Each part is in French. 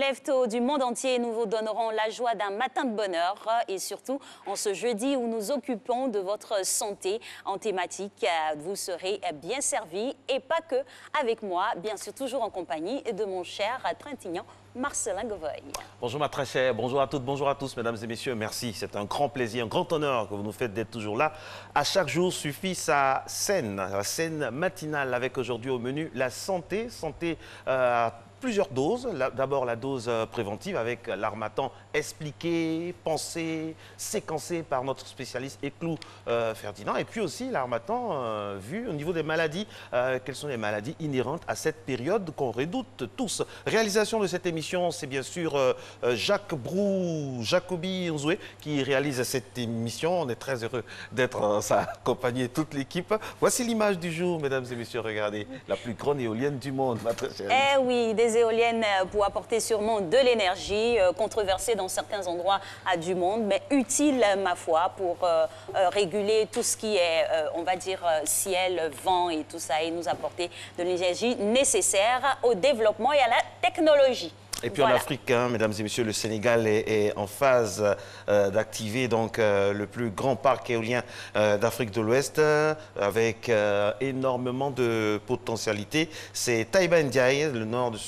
lèvent tôt du monde entier, nous vous donnerons la joie d'un matin de bonheur et surtout en ce jeudi où nous occupons de votre santé en thématique. Vous serez bien servis et pas que avec moi, bien sûr toujours en compagnie de mon cher Trintignant Marcelin Govoy. Bonjour ma très chère, bonjour à toutes, bonjour à tous mesdames et messieurs, merci. C'est un grand plaisir, un grand honneur que vous nous faites d'être toujours là. À chaque jour suffit sa scène matinale avec aujourd'hui au menu la santé, plusieurs doses. D'abord la dose préventive avec l'harmattan expliqué, pensé, séquencé par notre spécialiste Eclou Ferdinand. Et puis aussi l'harmattan vu au niveau des maladies, quelles sont les maladies inhérentes à cette période qu'on redoute tous. Réalisation de cette émission, c'est bien sûr Jacques Brou, Jacobi Nzoué qui réalise cette émission. On est très heureux d'être en sa compagnie, toute l'équipe. Voici l'image du jour, mesdames et messieurs, regardez, la plus grande éolienne du monde, ma très chère. Eh oui, des éoliennes pour apporter sûrement de l'énergie, controversée dans certains endroits du monde, mais utile, ma foi, pour réguler tout ce qui est, on va dire, ciel, vent et tout ça, et nous apporter de l'énergie nécessaire au développement et à la technologie. Et puis voilà. En Afrique, hein, mesdames et messieurs, le Sénégal est en phase d'activer donc le plus grand parc éolien d'Afrique de l'Ouest avec énormément de potentialités. C'est Taïba Ndiaye, le nom de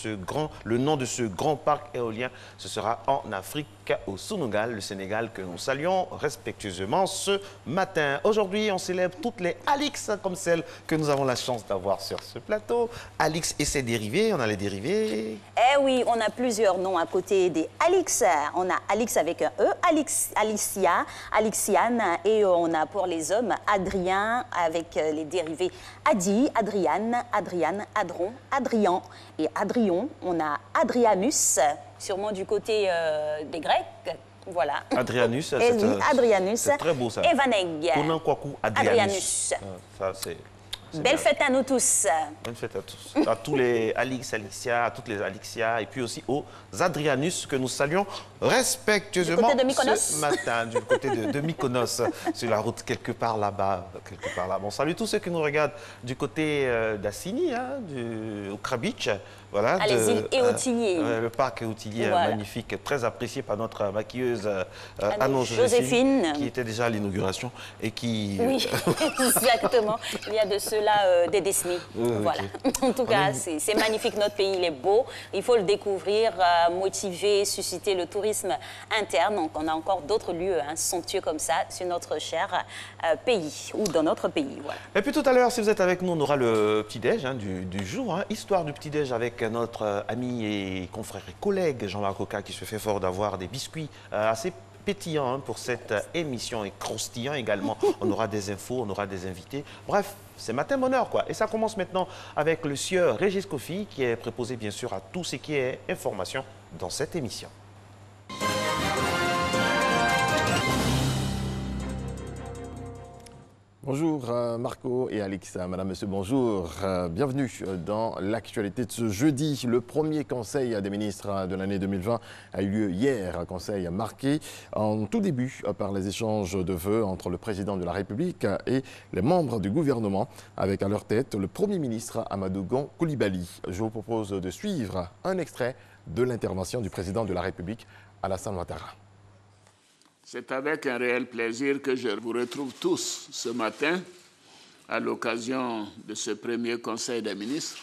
ce grand parc éolien. Ce sera en Afrique, au Sénégal, le Sénégal que nous saluons respectueusement ce matin. Aujourd'hui, on célèbre toutes les Alix comme celles que nous avons la chance d'avoir sur ce plateau. Alix et ses dérivés, on a les dérivés. Eh oui, on a plusieurs noms à côté des Alix. On a Alix avec un E, Alicia, Alixiane, et on a pour les hommes Adrien avec les dérivés Adi, Adriane, Adriane, Adron, Adrian et Adrion. On a Adrianus, sûrement du côté des Grecs. Voilà. Adrianus, c'est très beau ça. Evaneg. Adrianus. Ça, c'est... Belle fête à nous tous. Bonne fête à tous. À tous les Alix, Alixia, à toutes les Alixia et puis aussi aux Adrianus que nous saluons respectueusement ce matin du côté de Mykonos, sur la route quelque part là-bas. Bon, salut tous ceux qui nous regardent du côté d'Assini, hein, au Krabic. Voilà, les îles Éotiliers. Le parc Éotilier magnifique, très apprécié par notre maquilleuse Anne Joséphine, qui était déjà à l'inauguration et qui... Oui, exactement. Il y a de cela des décennies. Voilà. Okay. En tout cas, c'est magnifique, notre pays, il est beau. Il faut le découvrir, motiver, susciter le tourisme interne. Donc, on a encore d'autres lieux somptueux comme ça sur notre cher pays ou dans notre pays. Voilà. Et puis tout à l'heure, si vous êtes avec nous, on aura le petit-déj du jour. Hein, histoire du petit-déj avec notre ami et confrère et collègue Jean-Marc Oka qui se fait fort d'avoir des biscuits assez pétillants pour cette émission et croustillants également. On aura des infos, on aura des invités. Bref, c'est matin bonheur quoi. Et ça commence maintenant avec le sieur Régis Kofi qui est préposé bien sûr à tout ce qui est information dans cette émission. Bonjour Marco et Alexa, madame, monsieur, bonjour. Bienvenue dans l'actualité de ce jeudi. Le premier conseil des ministres de l'année 2020 a eu lieu hier, un conseil marqué en tout début par les échanges de vœux entre le président de la République et les membres du gouvernement, avec à leur tête le Premier ministre Amadou Gon Coulibaly. Je vous propose de suivre un extrait de l'intervention du président de la République, Alassane Ouattara. C'est avec un réel plaisir que je vous retrouve tous ce matin à l'occasion de ce premier Conseil des ministres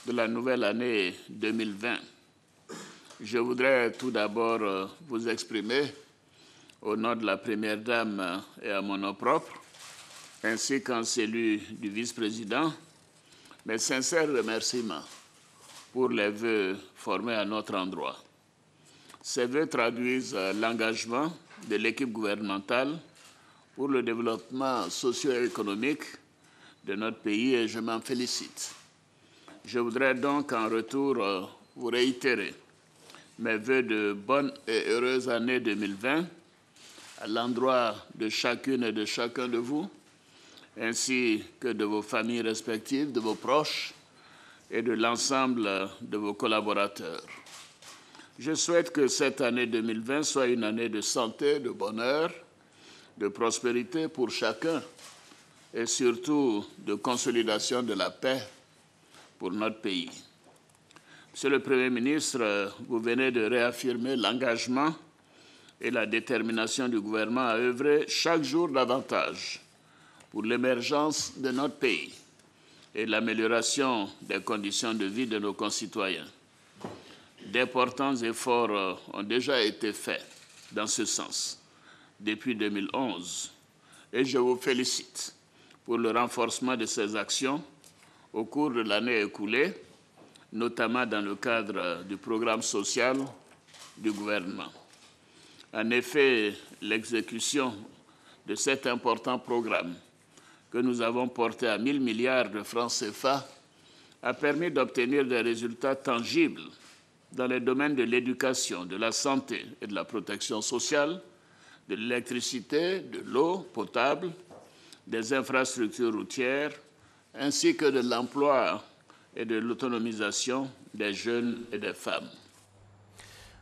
de la nouvelle année 2020. Je voudrais tout d'abord vous exprimer, au nom de la Première Dame et à mon nom propre, ainsi qu'en celui du vice-président, mes sincères remerciements pour les vœux formés à notre endroit. Ces vœux traduisent l'engagement de l'équipe gouvernementale pour le développement socio-économique de notre pays et je m'en félicite. Je voudrais donc en retour vous réitérer mes vœux de bonne et heureuse année 2020 à l'endroit de chacune et de chacun de vous, ainsi que de vos familles respectives, de vos proches et de l'ensemble de vos collaborateurs. Je souhaite que cette année 2020 soit une année de santé, de bonheur, de prospérité pour chacun et surtout de consolidation de la paix pour notre pays. Monsieur le Premier ministre, vous venez de réaffirmer l'engagement et la détermination du gouvernement à œuvrer chaque jour davantage pour l'émergence de notre pays et l'amélioration des conditions de vie de nos concitoyens. D'importants efforts ont déjà été faits dans ce sens depuis 2011 et je vous félicite pour le renforcement de ces actions au cours de l'année écoulée, notamment dans le cadre du programme social du gouvernement. En effet, l'exécution de cet important programme que nous avons porté à 1 000 milliards de francs CFA a permis d'obtenir des résultats tangibles dans les domaines de l'éducation, de la santé et de la protection sociale, de l'électricité, de l'eau potable, des infrastructures routières, ainsi que de l'emploi et de l'autonomisation des jeunes et des femmes.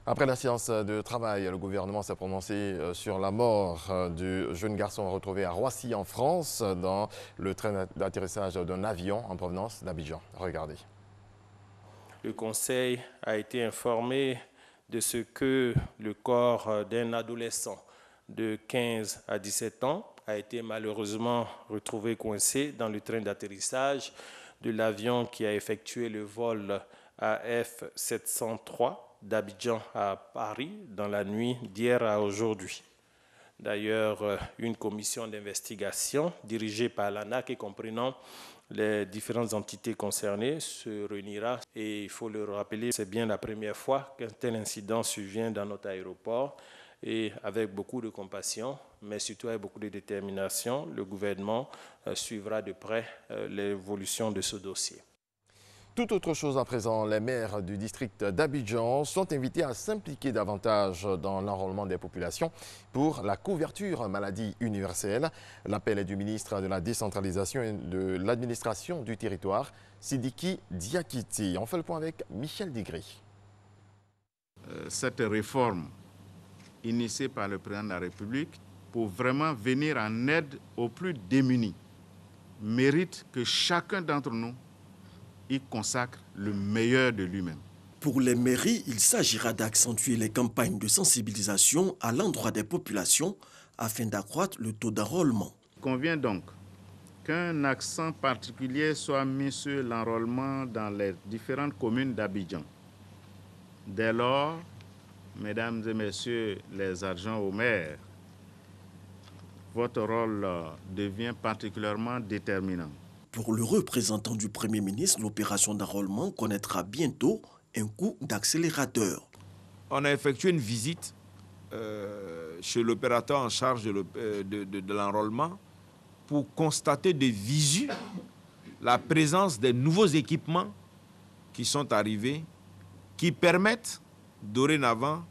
Après la séance de travail, le gouvernement s'est prononcé sur la mort du jeune garçon retrouvé à Roissy en France dans le train d'atterrissage d'un avion en provenance d'Abidjan. Regardez. Le Conseil a été informé de ce que le corps d'un adolescent de 15 à 17 ans a été malheureusement retrouvé coincé dans le train d'atterrissage de l'avion qui a effectué le vol AF703 d'Abidjan à Paris dans la nuit d'hier à aujourd'hui. D'ailleurs, une commission d'investigation dirigée par l'ANAQ et comprenant les différentes entités concernées se réunira. Et il faut le rappeler, c'est bien la première fois qu'un tel incident survient dans notre aéroport. Et avec beaucoup de compassion, mais surtout avec beaucoup de détermination, le gouvernement suivra de près l'évolution de ce dossier. Tout autre chose à présent, les maires du district d'Abidjan sont invités à s'impliquer davantage dans l'enrôlement des populations pour la couverture maladie universelle. L'appel est du ministre de la décentralisation et de l'administration du territoire, Sidiki Diakité. On fait le point avec Michel Digri. Cette réforme initiée par le président de la République pour vraiment venir en aide aux plus démunis mérite que chacun d'entre nous y consacre le meilleur de lui-même. Pour les mairies, il s'agira d'accentuer les campagnes de sensibilisation à l'endroit des populations afin d'accroître le taux d'enrôlement. Il convient donc qu'un accent particulier soit mis sur l'enrôlement dans les différentes communes d'Abidjan. Dès lors, mesdames et messieurs les adjoints au maire, votre rôle devient particulièrement déterminant. Pour le représentant du Premier ministre, l'opération d'enrôlement connaîtra bientôt un coup d'accélérateur. On a effectué une visite chez l'opérateur en charge de l'enrôlement pour constater de visu la présence des nouveaux équipements qui sont arrivés, qui permettent dorénavant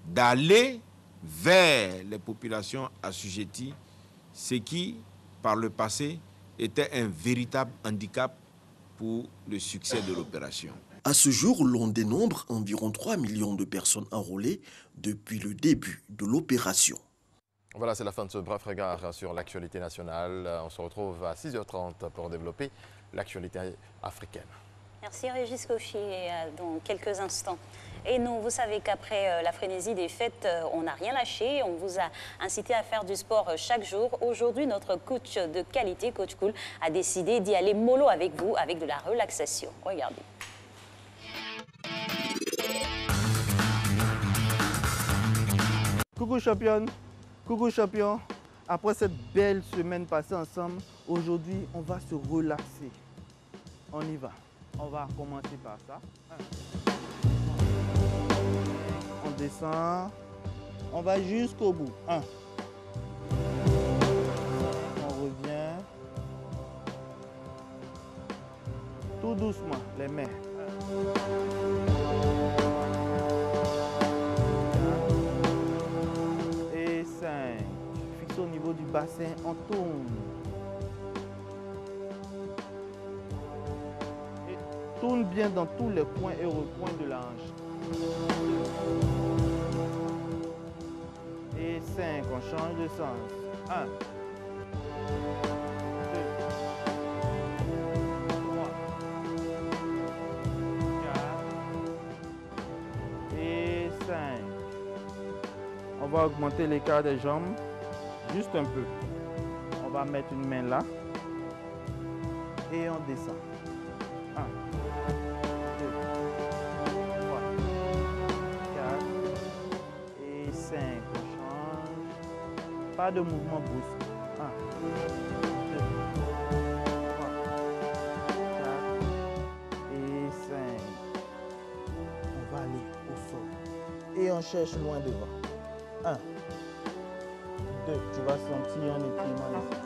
d'aller vers les populations assujetties, ce qui, par le passé, était un véritable handicap pour le succès de l'opération. À ce jour, l'on dénombre environ 3 millions de personnes enrôlées depuis le début de l'opération. Voilà, c'est la fin de ce bref regard sur l'actualité nationale. On se retrouve à 6h30 pour développer l'actualité africaine. Merci Régis Cauchier, dans quelques instants. Et nous, vous savez qu'après la frénésie des fêtes, on n'a rien lâché. On vous a incité à faire du sport chaque jour. Aujourd'hui, notre coach de qualité, Coach Cool, a décidé d'y aller mollo avec vous, avec de la relaxation. Regardez. Coucou championne, coucou champion. Après cette belle semaine passée ensemble, aujourd'hui, on va se relaxer. On y va. On va commencer par ça. On descend. On va jusqu'au bout. 1. On revient. Tout doucement, les mains. Et 5. Fixe au niveau du bassin, on tourne. Tourne bien dans tous les coins et recoins de la hanche. Et 5, on change de sens. 1, 2, 3, 4, va augmenter l'écart des jambes juste un peu. On va mettre une main là et on descend. 1, 2, 3, 4 et 5. On change. Pas de mouvement brusque. 1, 2, 3, 4 et 5. On va aller au sol. Et on cherche loin devant. 1, 2, tu vas sentir un étirement ici.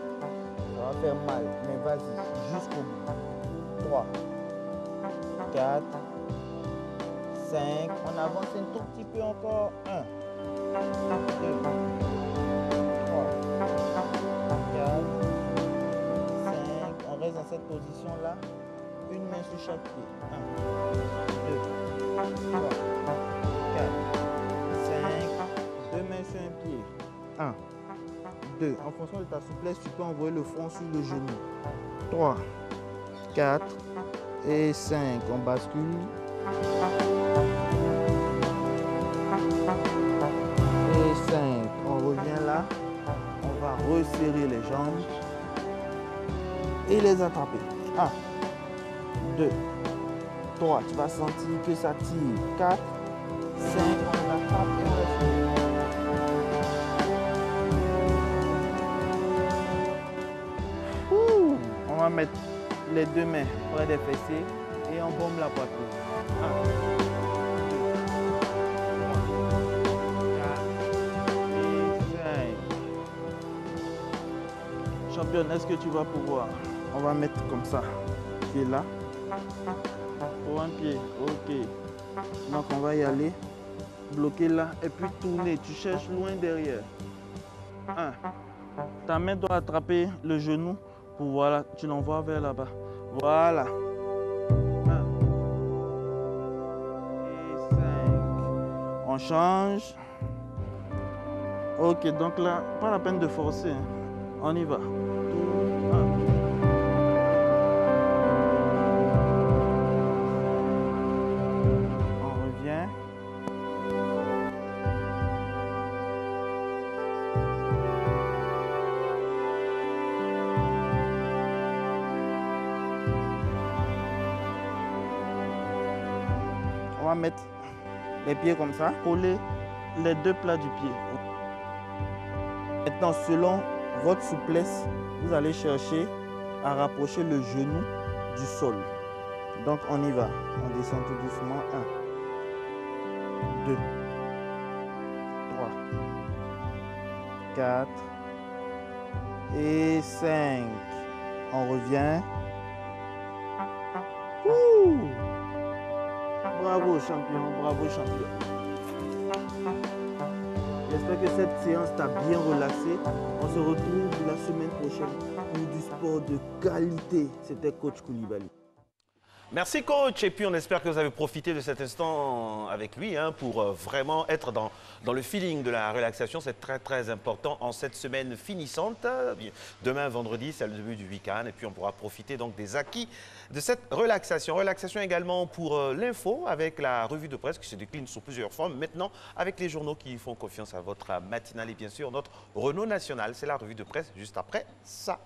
Ça va faire mal, mais vas-y, jusqu'au bout. 3, 4, 5. On avance un tout petit peu encore. 1, 2, 3, 4, 5. On reste dans cette position-là. Une main sur chaque pied. 1, 2, 3, 4, 5. Deux mains sur un pied. 1, 2. En fonction de ta souplesse, tu peux envoyer le front sur le genou. 3, 4 et 5. On bascule. Et 5. On revient là. On va resserrer les jambes et les attraper. 1, 2, 3. Tu vas sentir que ça tire. 4, 5. On attrape et on reste. On va mettre les deux mains près des fessiers et on bombe la poitrine. 1, 2, 3, 4 et 5. Championne, est-ce que tu vas pouvoir? On va mettre comme ça. Pied là. Pour un pied. Ok. Donc on va y aller. Bloquer là et puis tourner. Tu cherches loin derrière. 1. Ta main doit attraper le genou. Voilà, tu l'envoies vers là-bas. Voilà. 1 et 5. On change. Ok, donc là, pas la peine de forcer. Hein. On y va. 1. On revient. On va mettre les pieds comme ça, coller les deux plats du pied. Maintenant, selon votre souplesse, vous allez chercher à rapprocher le genou du sol. Donc, on y va. On descend tout doucement. 1, 2, 3, 4 et 5. On revient. Ouh! Bravo champion, bravo champion. J'espère que cette séance t'a bien relaxé. On se retrouve la semaine prochaine pour du sport de qualité. C'était coach Koulibaly. Merci coach, et puis on espère que vous avez profité de cet instant avec lui pour vraiment être dans le feeling de la relaxation. C'est très très important en cette semaine finissante. Demain vendredi, c'est le début du week-end et puis on pourra profiter donc des acquis de cette relaxation. Relaxation également pour l'info avec la revue de presse qui se décline sous plusieurs formes. Maintenant avec les journaux qui font confiance à votre matinale et bien sûr notre Renault National. C'est la revue de presse juste après ça.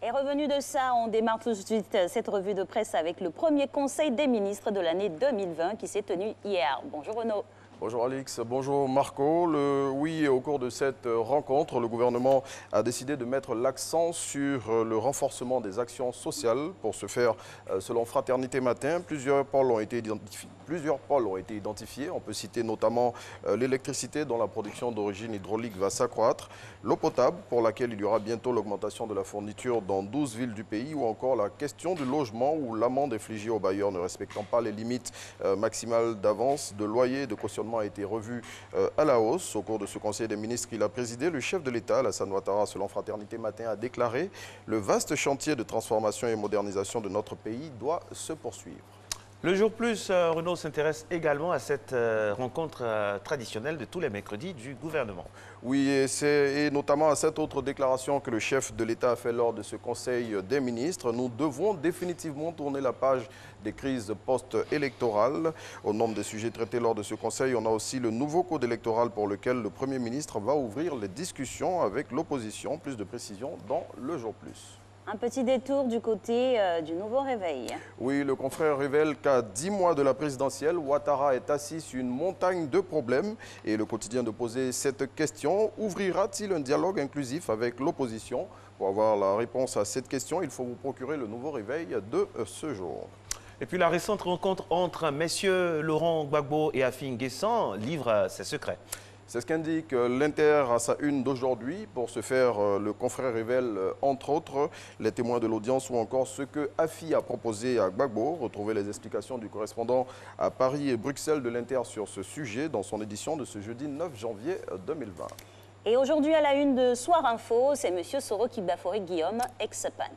Et revenu de ça, on démarre tout de suite cette revue de presse avec le premier conseil des ministres de l'année 2020 qui s'est tenu hier. Bonjour Renaud. Bonjour Alix, bonjour Marco. Oui, au cours de cette rencontre, le gouvernement a décidé de mettre l'accent sur le renforcement des actions sociales. Pour ce faire, selon Fraternité Matin, plusieurs pôles ont été identifiés. On peut citer notamment l'électricité dont la production d'origine hydraulique va s'accroître, l'eau potable pour laquelle il y aura bientôt l'augmentation de la fourniture dans 12 villes du pays ou encore la question du logement où l'amende infligée aux bailleurs ne respectant pas les limites maximales d'avance de loyer et de cautionnement a été revu à la hausse. Au cours de ce conseil des ministres qu'il a présidé, le chef de l'État, Alassane Ouattara, selon Fraternité Matin, a déclaré « Le vaste chantier de transformation et modernisation de notre pays doit se poursuivre ». Le jour plus, Renaud s'intéresse également à cette rencontre traditionnelle de tous les mercredis du gouvernement. Oui, et notamment à cette autre déclaration que le chef de l'État a fait lors de ce Conseil des ministres. Nous devons définitivement tourner la page des crises post-électorales. Au nombre des sujets traités lors de ce Conseil, on a aussi le nouveau code électoral pour lequel le Premier ministre va ouvrir les discussions avec l'opposition. Plus de précisions dans le jour plus. Un petit détour du côté du nouveau réveil. Oui, le confrère révèle qu'à 10 mois de la présidentielle, Ouattara est assis sur une montagne de problèmes. Et le quotidien de poser cette question, ouvrira-t-il un dialogue inclusif avec l'opposition? Pour avoir la réponse à cette question, il faut vous procurer le nouveau réveil de ce jour. Et puis la récente rencontre entre messieurs Laurent Gbagbo et Affi N'Guessan livre ses secrets. C'est ce qu'indique l'Inter à sa une d'aujourd'hui. Pour ce faire, le confrère révèle, entre autres, les témoins de l'audience ou encore ce que Affi a proposé à Gbagbo. Retrouvez les explications du correspondant à Paris et Bruxelles de l'Inter sur ce sujet dans son édition de ce jeudi 9 janvier 2020. Et aujourd'hui, à la une de Soir Info, c'est M. Soro Kibafori Guillaume, ex-PAN.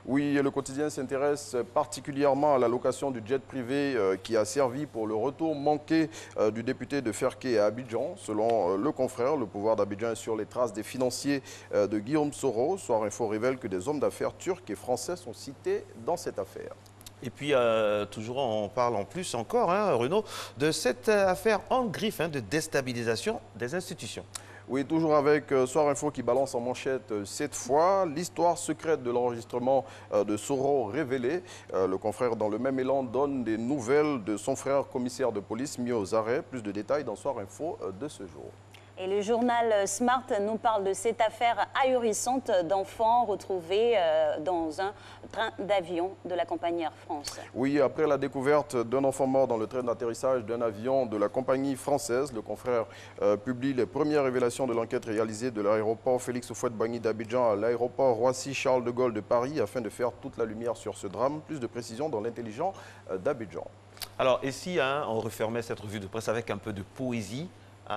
Oui, et le quotidien s'intéresse particulièrement à la location du jet privé qui a servi pour le retour manqué du député de Ferké à Abidjan. Selon le confrère, le pouvoir d'Abidjan est sur les traces des financiers de Guillaume Soro. Soir Info révèle que des hommes d'affaires turcs et français sont cités dans cette affaire. Et puis, toujours, on parle en plus encore, Renaud, de cette affaire en griffe de déstabilisation des institutions. Oui, toujours avec Soir Info qui balance en manchette cette fois l'histoire secrète de l'enregistrement de Soro révélée. Le confrère, dans le même élan, donne des nouvelles de son frère commissaire de police mis aux arrêts. Plus de détails dans Soir Info de ce jour. Et le journal Smart nous parle de cette affaire ahurissante d'enfants retrouvés dans un train d'avion de la compagnie Air France. Oui, après la découverte d'un enfant mort dans le train d'atterrissage d'un avion de la compagnie française, le confrère publie les premières révélations de l'enquête réalisée de l'aéroport Félix Houphouët-Boigny d'Abidjan à l'aéroport Roissy-Charles de Gaulle de Paris afin de faire toute la lumière sur ce drame. Plus de précisions dans l'intelligent d'Abidjan. Alors, et si on refermait cette revue de presse avec un peu de poésie?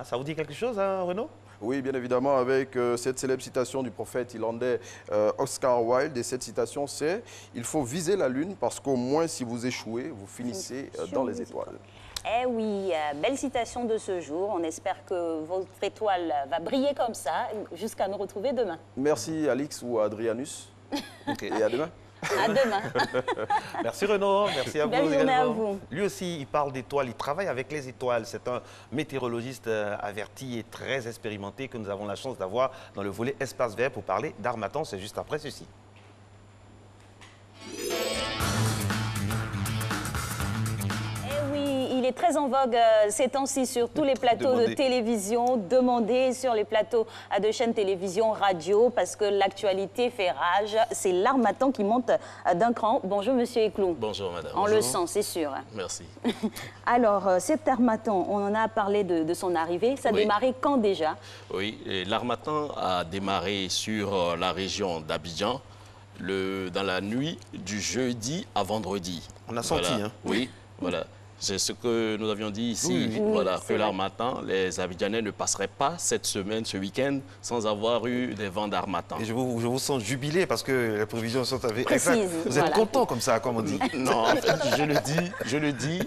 Ça vous dit quelque chose, Renaud? Oui, bien évidemment, avec cette célèbre citation du prophète irlandais Oscar Wilde. Et cette citation, c'est « Il faut viser la lune parce qu'au moins, si vous échouez, vous finissez dans les étoiles ». Eh oui, belle citation de ce jour. On espère que votre étoile va briller comme ça jusqu'à nous retrouver demain. Merci, Alix ou Adrianus. Et à demain. À demain. Merci Renaud, merci à vous. Belle journée à vous. Lui aussi, il parle d'étoiles, il travaille avec les étoiles. C'est un météorologiste averti et très expérimenté que nous avons la chance d'avoir dans le volet Espace Vert pour parler d'Harmattan. C'est juste après ceci. Il est très en vogue ces temps-ci sur tous les plateaux de télévision, demandé sur les plateaux de chaînes télévision, radio, parce que l'actualité fait rage. C'est l'Harmattan qui monte d'un cran. Bonjour, monsieur Eklou. Bonjour, madame. On le sent, c'est sûr. Merci. Alors, cet Harmattan, on en a parlé de son arrivée. Ça a démarré quand déjà? Oui, l'Harmattan a démarré sur la région d'Abidjan dans la nuit du jeudi à vendredi. On a senti, hein? Oui, voilà. C'est ce que nous avions dit ici, voilà, que l'Harmattan, les Abidjanais ne passeraient pas cette semaine, ce week-end, sans avoir eu des vents d'Harmattan. Et je vous sens jubilé parce que les prévisions sont précises. Vous êtes content comme ça, comme on dit? Non, en fait, je le dis,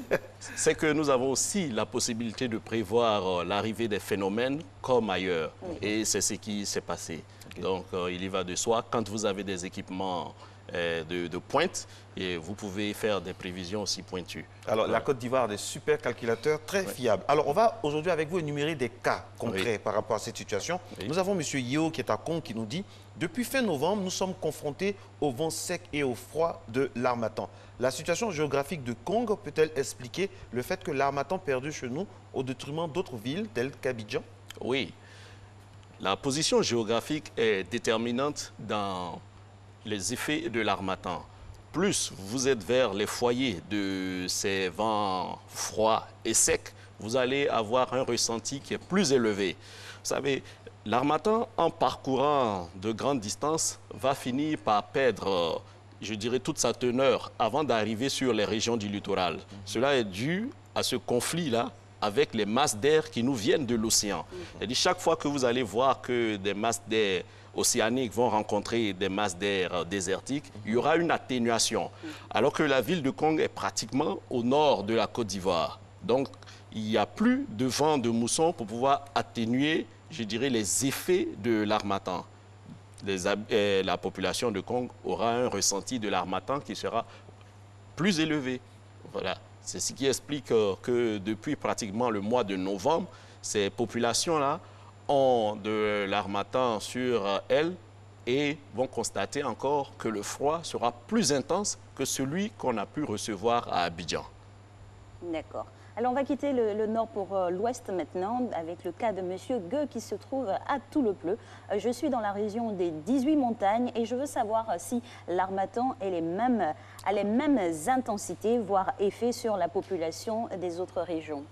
c'est que nous avons aussi la possibilité de prévoir l'arrivée des phénomènes comme ailleurs. Et c'est ce qui s'est passé. Donc, il y va de soi, quand vous avez des équipements de pointe, et vous pouvez faire des prévisions aussi pointues. Alors, la Côte d'Ivoire a des super calculateurs très fiables. Alors, on va aujourd'hui avec vous énumérer des cas concrets par rapport à cette situation. Nous avons M. Yeo qui est à Kong qui nous dit « Depuis fin novembre, nous sommes confrontés au vent sec et au froid de l'Harmattan. La situation géographique de Kong peut-elle expliquer le fait que l'Harmattan perdu chez nous au détriment d'autres villes telles qu'Abidjan ?» Oui. La position géographique est déterminante dans les effets de l'Harmattan. Plus vous êtes vers les foyers de ces vents froids et secs, vous allez avoir un ressenti qui est plus élevé. Vous savez, l'Harmattan, en parcourant de grandes distances, va finir par perdre, je dirais, toute sa teneur avant d'arriver sur les régions du littoral. Cela est dû à ce conflit-là avec les masses d'air qui nous viennent de l'océan. C'est-à-dire chaque fois que vous allez voir que des masses d'air océaniques vont rencontrer des masses d'air désertiques, il y aura une atténuation. Alors que la ville de Kong est pratiquement au nord de la Côte d'Ivoire. Donc, il n'y a plus de vent de mousson pour pouvoir atténuer, je dirais, les effets de l'harmattan. La population de Kong aura un ressenti de l'harmattan qui sera plus élevé. Voilà. C'est ce qui explique que depuis pratiquement le mois de novembre, ces populations-là ont de l'harmattan sur elles et vont constater encore que le froid sera plus intense que celui qu'on a pu recevoir à Abidjan. D'accord. Alors, on va quitter le nord pour l'ouest maintenant, avec le cas de M. Gueux qui se trouve à Toulepleu. Je suis dans la région des 18 montagnes et je veux savoir si l'harmattan a les mêmes intensités, voire effets sur la population des autres régions.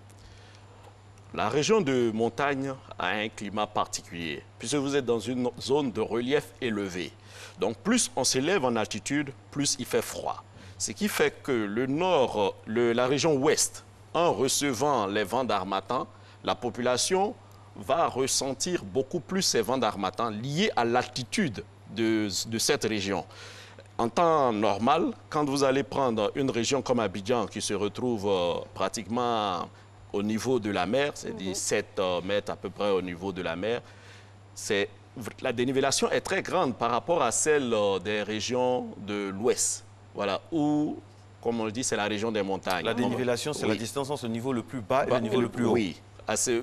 La région de montagne a un climat particulier, puisque vous êtes dans une zone de relief élevé. Donc, plus on s'élève en altitude, plus il fait froid. Ce qui fait que le nord, la région ouest, en recevant les vents d'harmattan, la population va ressentir beaucoup plus ces vents d'harmattan liés à l'altitude de cette région. En temps normal, quand vous allez prendre une région comme Abidjan qui se retrouve pratiquement au niveau de la mer, c'est-à-dire 7 mètres à peu près au niveau de la mer, la dénivellation est très grande par rapport à celle des régions de l'ouest. Voilà, où, comme on le dit, c'est la région des montagnes. La dénivellation, c'est la distance entre le niveau le plus bas et le niveau le plus haut. Oui.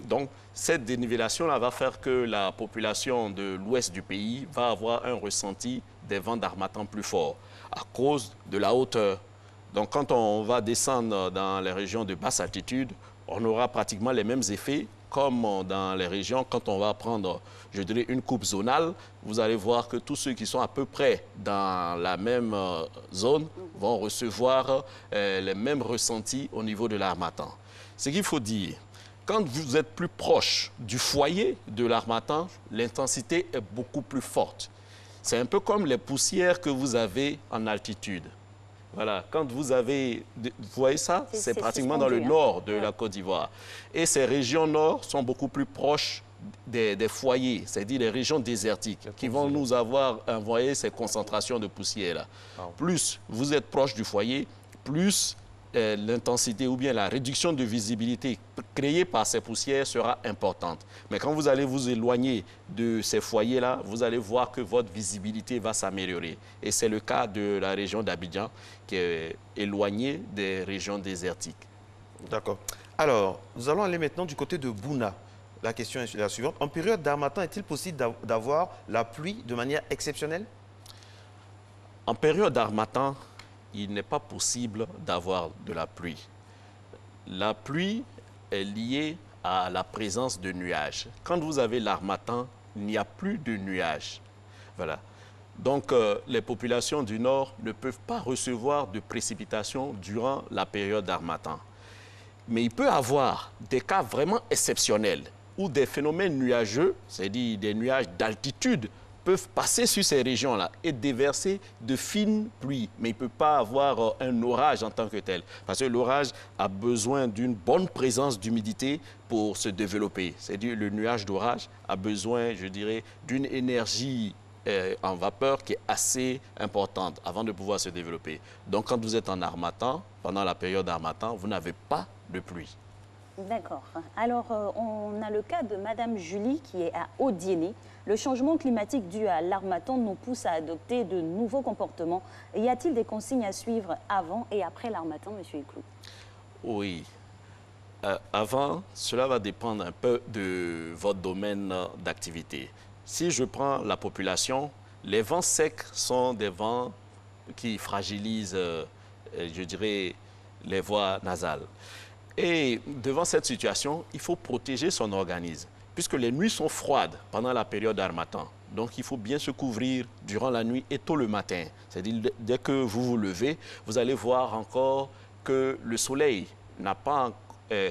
Donc, cette dénivellation-là va faire que la population de l'ouest du pays va avoir un ressenti des vents d'harmattan plus forts à cause de la hauteur. Donc, quand on va descendre dans les régions de basse altitude, on aura pratiquement les mêmes effets comme dans les régions, quand on va prendre, je dirais, une coupe zonale, vous allez voir que tous ceux qui sont à peu près dans la même zone vont recevoir les mêmes ressentis au niveau de l'harmattan. Ce qu'il faut dire, quand vous êtes plus proche du foyer de l'harmattan, l'intensité est beaucoup plus forte. C'est un peu comme les poussières que vous avez en altitude. Voilà, quand vous avez... Vous voyez ça? C'est pratiquement dans le nord de la Côte d'Ivoire. Et ces régions nord sont beaucoup plus proches des foyers, c'est-à-dire des régions désertiques, qui vont nous avoir envoyé ces concentrations de poussière-là. Plus vous êtes proche du foyer, plus l'intensité ou bien la réduction de visibilité créée par ces poussières sera importante. Mais quand vous allez vous éloigner de ces foyers-là, vous allez voir que votre visibilité va s'améliorer. Et c'est le cas de la région d'Abidjan, qui est éloignée des régions désertiques. D'accord. Alors, nous allons aller maintenant du côté de Bouna. La question est la suivante. En période d'harmattan, est-il possible d'avoir la pluie de manière exceptionnelle? En période d'harmattan, il n'est pas possible d'avoir de la pluie. La pluie est liée à la présence de nuages. Quand vous avez l'harmattan, il n'y a plus de nuages. Voilà. Donc, les populations du Nord ne peuvent pas recevoir de précipitations durant la période d'harmattan. Mais il peut y avoir des cas vraiment exceptionnels où des phénomènes nuageux, c'est-à-dire des nuages d'altitude, peuvent passer sur ces régions-là et déverser de fines pluies. Mais il ne peut pas avoir un orage en tant que tel. Parce que l'orage a besoin d'une bonne présence d'humidité pour se développer. C'est-à-dire le nuage d'orage a besoin, je dirais, d'une énergie en vapeur qui est assez importante avant de pouvoir se développer. Donc, quand vous êtes en harmattan, pendant la période d'harmattan, vous n'avez pas de pluie. D'accord. Alors, on a le cas de Madame Julie qui est à Odiéné. Le changement climatique dû à l'harmattan nous pousse à adopter de nouveaux comportements. Y a-t-il des consignes à suivre avant et après l'harmattan, Monsieur Iclou? Oui. Avant, cela va dépendre un peu de votre domaine d'activité. Si je prends la population, les vents secs sont des vents qui fragilisent, je dirais, les voies nasales. Et devant cette situation, il faut protéger son organisme, puisque les nuits sont froides pendant la période d'harmattan. Donc, il faut bien se couvrir durant la nuit et tôt le matin. C'est-à-dire, dès que vous vous levez, vous allez voir encore que le soleil n'a pas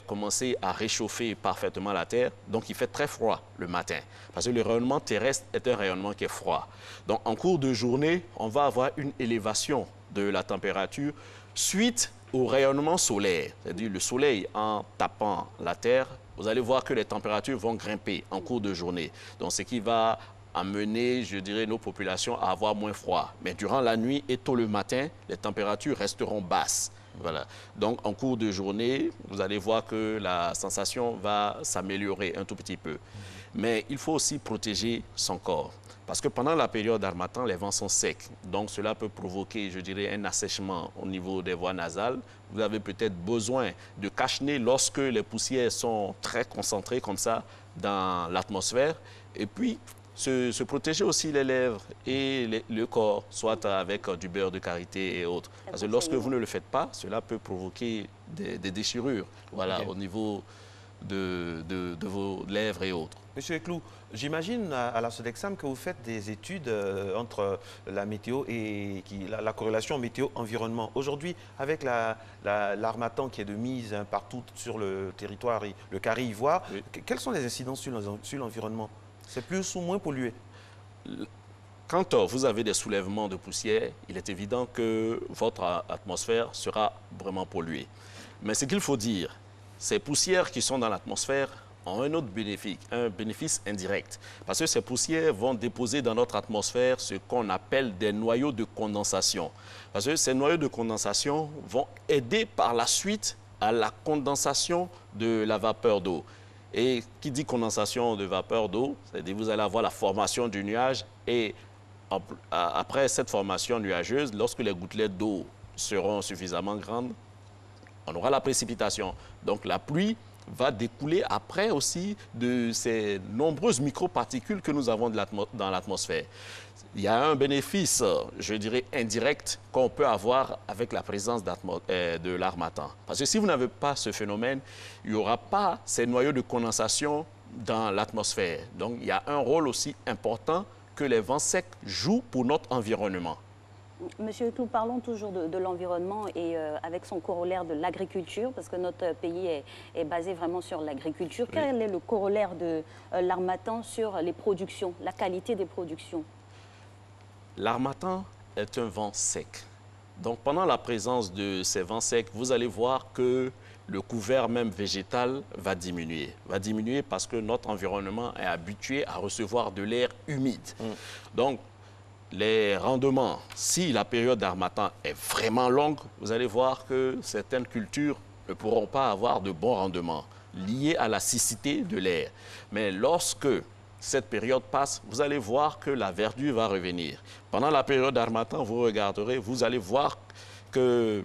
commencé à réchauffer parfaitement la Terre. Donc, il fait très froid le matin, parce que le rayonnement terrestre est un rayonnement qui est froid. Donc, en cours de journée, on va avoir une élévation de la température suite au rayonnement solaire, c'est-à-dire le soleil en tapant la terre, vous allez voir que les températures vont grimper en cours de journée. Donc, ce qui va amener, je dirais, nos populations à avoir moins froid. Mais durant la nuit et tôt le matin, les températures resteront basses. Voilà. Donc, en cours de journée, vous allez voir que la sensation va s'améliorer un tout petit peu. Mais il faut aussi protéger son corps. Parce que pendant la période d'harmattan, les vents sont secs. Donc, cela peut provoquer, je dirais, un assèchement au niveau des voies nasales. Vous avez peut-être besoin de cache-nez lorsque les poussières sont très concentrées comme ça dans l'atmosphère. Et puis, se protéger aussi les lèvres et le corps, soit avec du beurre de karité et autres. Parce que lorsque vous ne le faites pas, cela peut provoquer des déchirures, voilà, au niveau de vos lèvres et autres. Monsieur Eclou, j'imagine à la Sodexam que vous faites des études entre la météo et la corrélation météo-environnement. Aujourd'hui, avec l'harmattan qui est de mise partout sur le territoire, le carré ivoire, quelles sont les incidences sur l'environnement? C'est plus ou moins pollué? Quand vous avez des soulèvements de poussière, il est évident que votre atmosphère sera vraiment polluée. Mais ce qu'il faut dire, ces poussières qui sont dans l'atmosphère ont un autre bénéfice, un bénéfice indirect. Parce que ces poussières vont déposer dans notre atmosphère ce qu'on appelle des noyaux de condensation. Parce que ces noyaux de condensation vont aider par la suite à la condensation de la vapeur d'eau. Et qui dit condensation de vapeur d'eau, c'est-à-dire vous allez avoir la formation du nuage et après cette formation nuageuse, lorsque les gouttelettes d'eau seront suffisamment grandes, on aura la précipitation. Donc la pluie va découler après aussi de ces nombreuses microparticules que nous avons dans l'atmosphère. Il y a un bénéfice, je dirais, indirect qu'on peut avoir avec la présence de l'harmattan. Parce que si vous n'avez pas ce phénomène, il n'y aura pas ces noyaux de condensation dans l'atmosphère. Donc, il y a un rôle aussi important que les vents secs jouent pour notre environnement. Monsieur Eclou, parlons toujours de l'environnement et avec son corollaire de l'agriculture, parce que notre pays est basé vraiment sur l'agriculture. Oui. Quel est le corollaire de l'harmattan sur les productions, la qualité des productions? L'harmattan est un vent sec. Donc, pendant la présence de ces vents secs, vous allez voir que le couvert même végétal va diminuer. Va diminuer parce que notre environnement est habitué à recevoir de l'air humide. Donc, les rendements, si la période d'harmattan est vraiment longue, vous allez voir que certaines cultures ne pourront pas avoir de bons rendements liés à la siccité de l'air. Mais lorsque cette période passe, vous allez voir que la verdure va revenir. Pendant la période d'harmattan, vous regarderez, vous allez voir que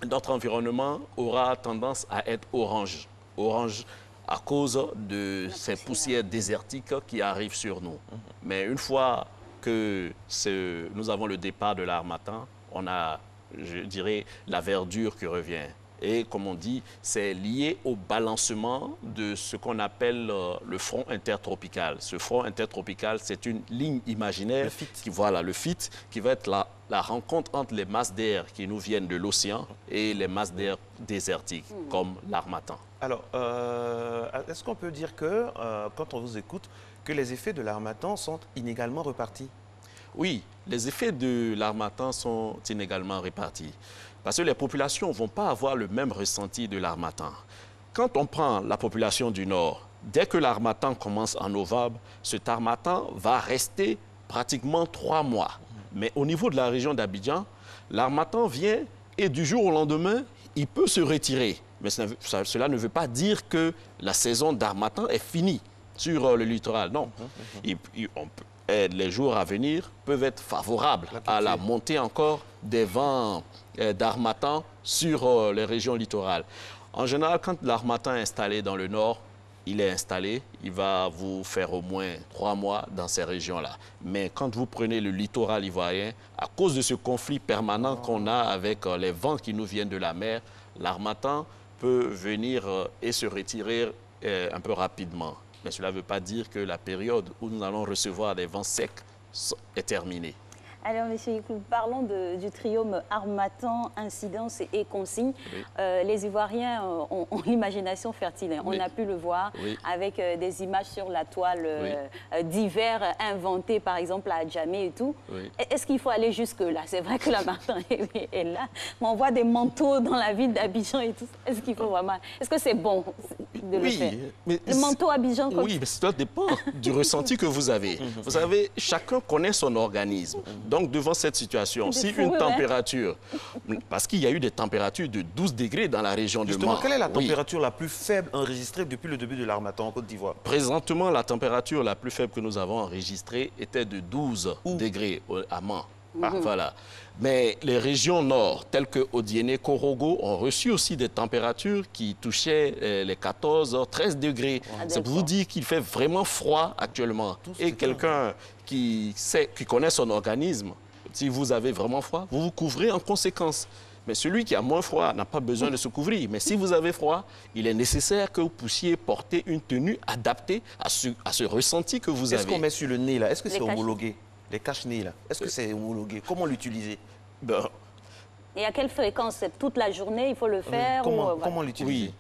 notre environnement aura tendance à être orange. Orange à cause de ces poussières désertiques qui arrivent sur nous. Mais une fois que nous avons le départ de l'harmattan, on a, je dirais, la verdure qui revient. Et comme on dit, c'est lié au balancement de ce qu'on appelle le front intertropical. Ce front intertropical, c'est une ligne imaginaire, le FIT, qui va être la rencontre entre les masses d'air qui nous viennent de l'océan et les masses d'air désertiques, comme l'harmattan. Alors, est-ce qu'on peut dire que, quand on vous écoute, que les effets de l'harmattan sont inégalement repartis? Oui, les effets de l'harmattan sont inégalement répartis. Parce que les populations ne vont pas avoir le même ressenti de l'harmattan. Quand on prend la population du Nord, dès que l'harmattan commence en novembre, cet harmattan va rester pratiquement 3 mois. Mais au niveau de la région d'Abidjan, l'harmattan vient et du jour au lendemain, il peut se retirer. Mais cela ne veut pas dire que la saison d'harmattan est finie sur le littoral. Non. Les jours à venir peuvent être favorables à la montée encore des vents d'harmattan sur les régions littorales. En général, quand l'harmattan est installé dans le nord, il est installé, il va vous faire au moins 3 mois dans ces régions-là. Mais quand vous prenez le littoral ivoirien, à cause de ce conflit permanent qu'on a avec les vents qui nous viennent de la mer, l'harmattan peut venir et se retirer un peu rapidement. Mais cela ne veut pas dire que la période où nous allons recevoir des vents secs est terminée. Alors, monsieur Yikoul, parlons du trio Harmattan, Incidence et Consigne. Oui. Les Ivoiriens ont l'imagination fertile. Hein. Oui. On a pu le voir avec des images sur la toile divers inventés, par exemple, à Djamé et tout. Oui. Est-ce qu'il faut aller jusque-là? C'est vrai que l'Harmattan est là, mais on voit des manteaux dans la ville d'Abidjan et tout. Est-ce qu'il faut vraiment... Est-ce que c'est bon de le faire? Mais le manteau Abidjan comme... Oui, mais cela dépend du ressenti que vous avez. Vous savez, chacun connaît son organisme. Donc, devant cette situation, si une température... Parce qu'il y a eu des températures de 12 degrés dans la région de Mans. Quelle est la température la plus faible enregistrée depuis le début de l'Harmattan en Côte d'Ivoire? Présentement, la température la plus faible que nous avons enregistrée était de 12 degrés à Mans. Voilà. Mais les régions nord, telles que Odiéné, Korogo, ont reçu aussi des températures qui touchaient les 14, 13 degrés. C'est pour vous dire qu'il fait vraiment froid actuellement. Et quelqu'un qui connaît son organisme, si vous avez vraiment froid, vous vous couvrez en conséquence. Mais celui qui a moins froid n'a pas besoin de se couvrir. Mais si vous avez froid, il est nécessaire que vous puissiez porter une tenue adaptée à ce ressenti que vous avez. Est-ce qu'on met sur le nez, là? Est-ce que c'est homologué? Les cache-nez, là, est-ce que c'est homologué? Comment l'utiliser? Et à quelle fréquence? C'est toute la journée, il faut le faire? Comment l'utiliser? Oui.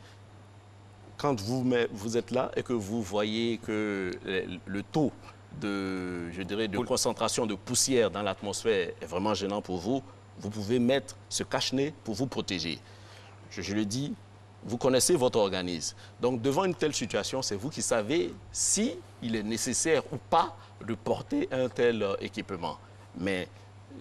Quand vous êtes là et que vous voyez que le taux de concentration de poussière dans l'atmosphère est vraiment gênant pour vous, vous pouvez mettre ce cache-nez pour vous protéger. Je le dis, vous connaissez votre organisme. Donc, devant une telle situation, c'est vous qui savez si il est nécessaire ou pas de porter un tel équipement. Mais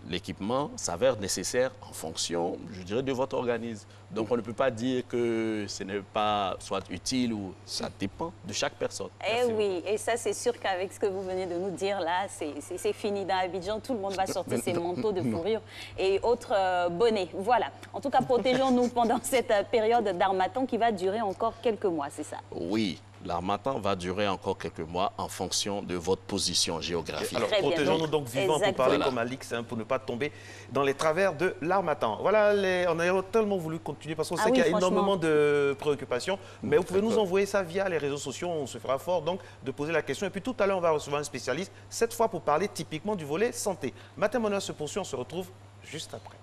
l'équipement s'avère nécessaire en fonction, je dirais, de votre organisme. Donc, on ne peut pas dire que ce n'est pas soit utile ou ça dépend de chaque personne. Oui, et ça, c'est sûr qu'avec ce que vous venez de nous dire là, c'est fini. Dans Abidjan, tout le monde va sortir ses manteaux de fourrure et autres bonnets. Voilà. En tout cas, protégeons-nous pendant cette période d'Harmattan qui va durer encore quelques mois, c'est ça? Oui. L'Harmattan va durer encore quelques mois en fonction de votre position géographique. Alors, protégeons-nous donc vivants pour parler comme Alix, pour ne pas tomber dans les travers de l'Harmattan. Voilà, on a tellement voulu continuer parce qu'on sait qu'il y a énormément de préoccupations. Mais vous pouvez nous envoyer ça via les réseaux sociaux, on se fera fort donc de poser la question. Et puis tout à l'heure, on va recevoir un spécialiste, cette fois pour parler typiquement du volet santé. Matin Bonheur se poursuit, on se retrouve juste après.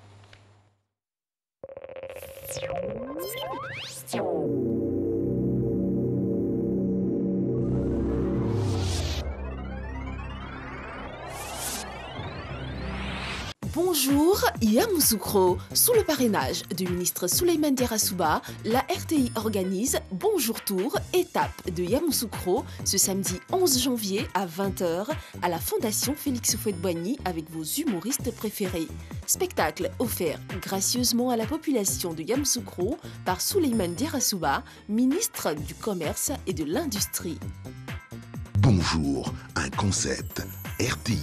Bonjour, Yamoussoukro. Sous le parrainage du ministre Souleymane Diarra, la RTI organise Bonjour Tour, étape de Yamoussoukro, ce samedi 11 janvier à 20h à la Fondation Félix Houphouët-Boigny avec vos humoristes préférés. Spectacle offert gracieusement à la population de Yamoussoukro par Souleymane Diarra, ministre du Commerce et de l'Industrie. Bonjour, un concept RTI.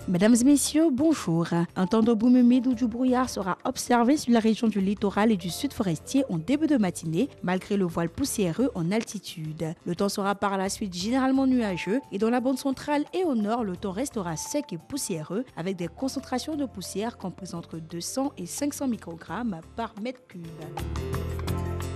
Mesdames et messieurs, bonjour. Un temps de boom humide ou du brouillard sera observé sur la région du littoral et du sud forestier en début de matinée, malgré le voile poussiéreux en altitude. Le temps sera par la suite généralement nuageux et dans la bande centrale et au nord, le temps restera sec et poussiéreux avec des concentrations de poussière comprises entre 200 et 500 microgrammes par mètre cube.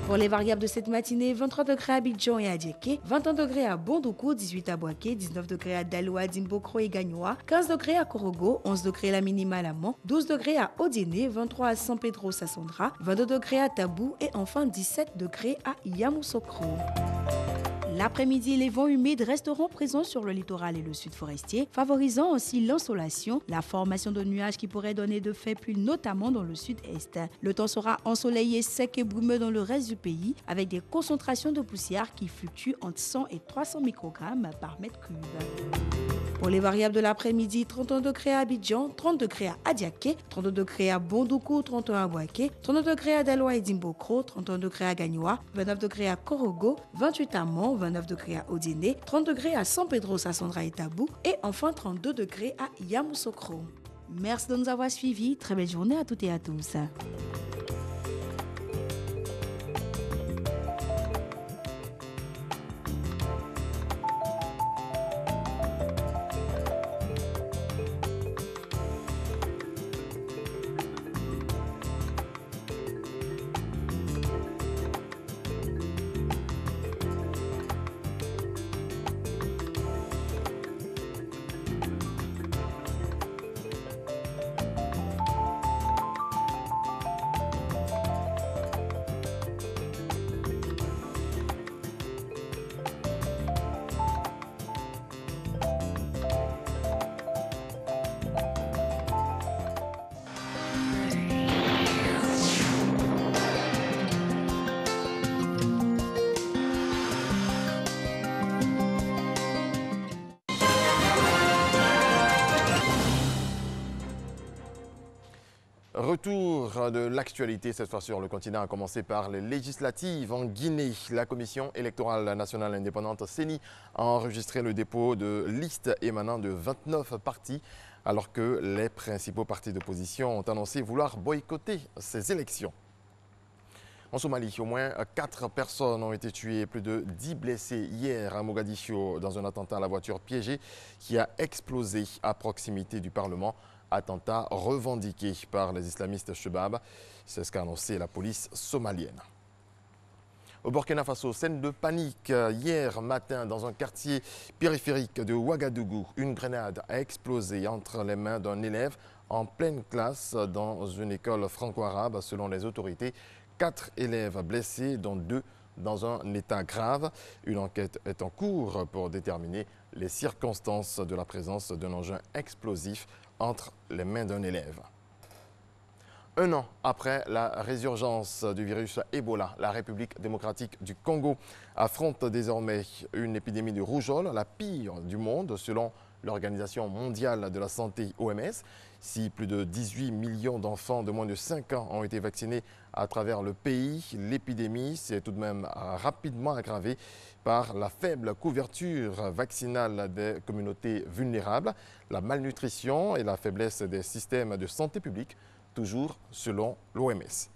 Pour les variables de cette matinée, 23 degrés à Abidjan et à Dieké, 21 degrés à Bondoukou, 18 à Boaké, 19 degrés à Daloa, Dimbokro et Gagnoa, 15 degrés à Korogo, 11 degrés la minimale à Mans, 12 degrés à Odiéné, 23 à San Pedro Sassandra, 22 degrés à Tabou et enfin 17 degrés à Yamoussoukro. L'après-midi, les vents humides resteront présents sur le littoral et le sud forestier, favorisant aussi l'insolation, la formation de nuages qui pourraient donner de faibles pluies, notamment dans le sud-est. Le temps sera ensoleillé, sec et brumeux dans le reste du pays, avec des concentrations de poussière qui fluctuent entre 100 et 300 microgrammes par mètre cube. Pour les variables de l'après-midi, 31 degrés à Abidjan, 30 degrés à Adiaké, 32 degrés à Bondoukou, 31 à Boaké, 39 degrés à Daloa et Dimbokro, 31 degrés à Gagnoa, 29 degrés à Korogo, 28 à Mans, 29 degrés à Odiéné, 30 degrés à San Pedro Sassandra et Tabou et enfin 32 degrés à Yamoussoukro. Merci de nous avoir suivis. Très belle journée à toutes et à tous. Retour de l'actualité, cette fois sur le continent, à commencer par les législatives en Guinée. La Commission électorale nationale indépendante CENI a enregistré le dépôt de listes émanant de 29 partis, alors que les principaux partis d'opposition ont annoncé vouloir boycotter ces élections. En Somalie, au moins 4 personnes ont été tuées, plus de 10 blessés hier à Mogadiscio dans un attentat à la voiture piégée qui a explosé à proximité du Parlement. Attentat revendiqué par les islamistes Chebab. C'est ce qu'a annoncé la police somalienne. Au Burkina Faso, scène de panique hier matin dans un quartier périphérique de Ouagadougou. Une grenade a explosé entre les mains d'un élève en pleine classe dans une école franco-arabe. Selon les autorités, 4 élèves blessés, dont 2 dans un état grave. Une enquête est en cours pour déterminer les circonstances de la présence d'un engin explosif entre les mains d'un élève. Un an après la résurgence du virus Ebola, la République démocratique du Congo affronte désormais une épidémie de rougeole, la pire du monde selon l'Organisation mondiale de la santé OMS. Si plus de 18 millions d'enfants de moins de 5 ans ont été vaccinés à travers le pays, l'épidémie s'est tout de même rapidement aggravée par la faible couverture vaccinale des communautés vulnérables, la malnutrition et la faiblesse des systèmes de santé publique, toujours selon l'OMS.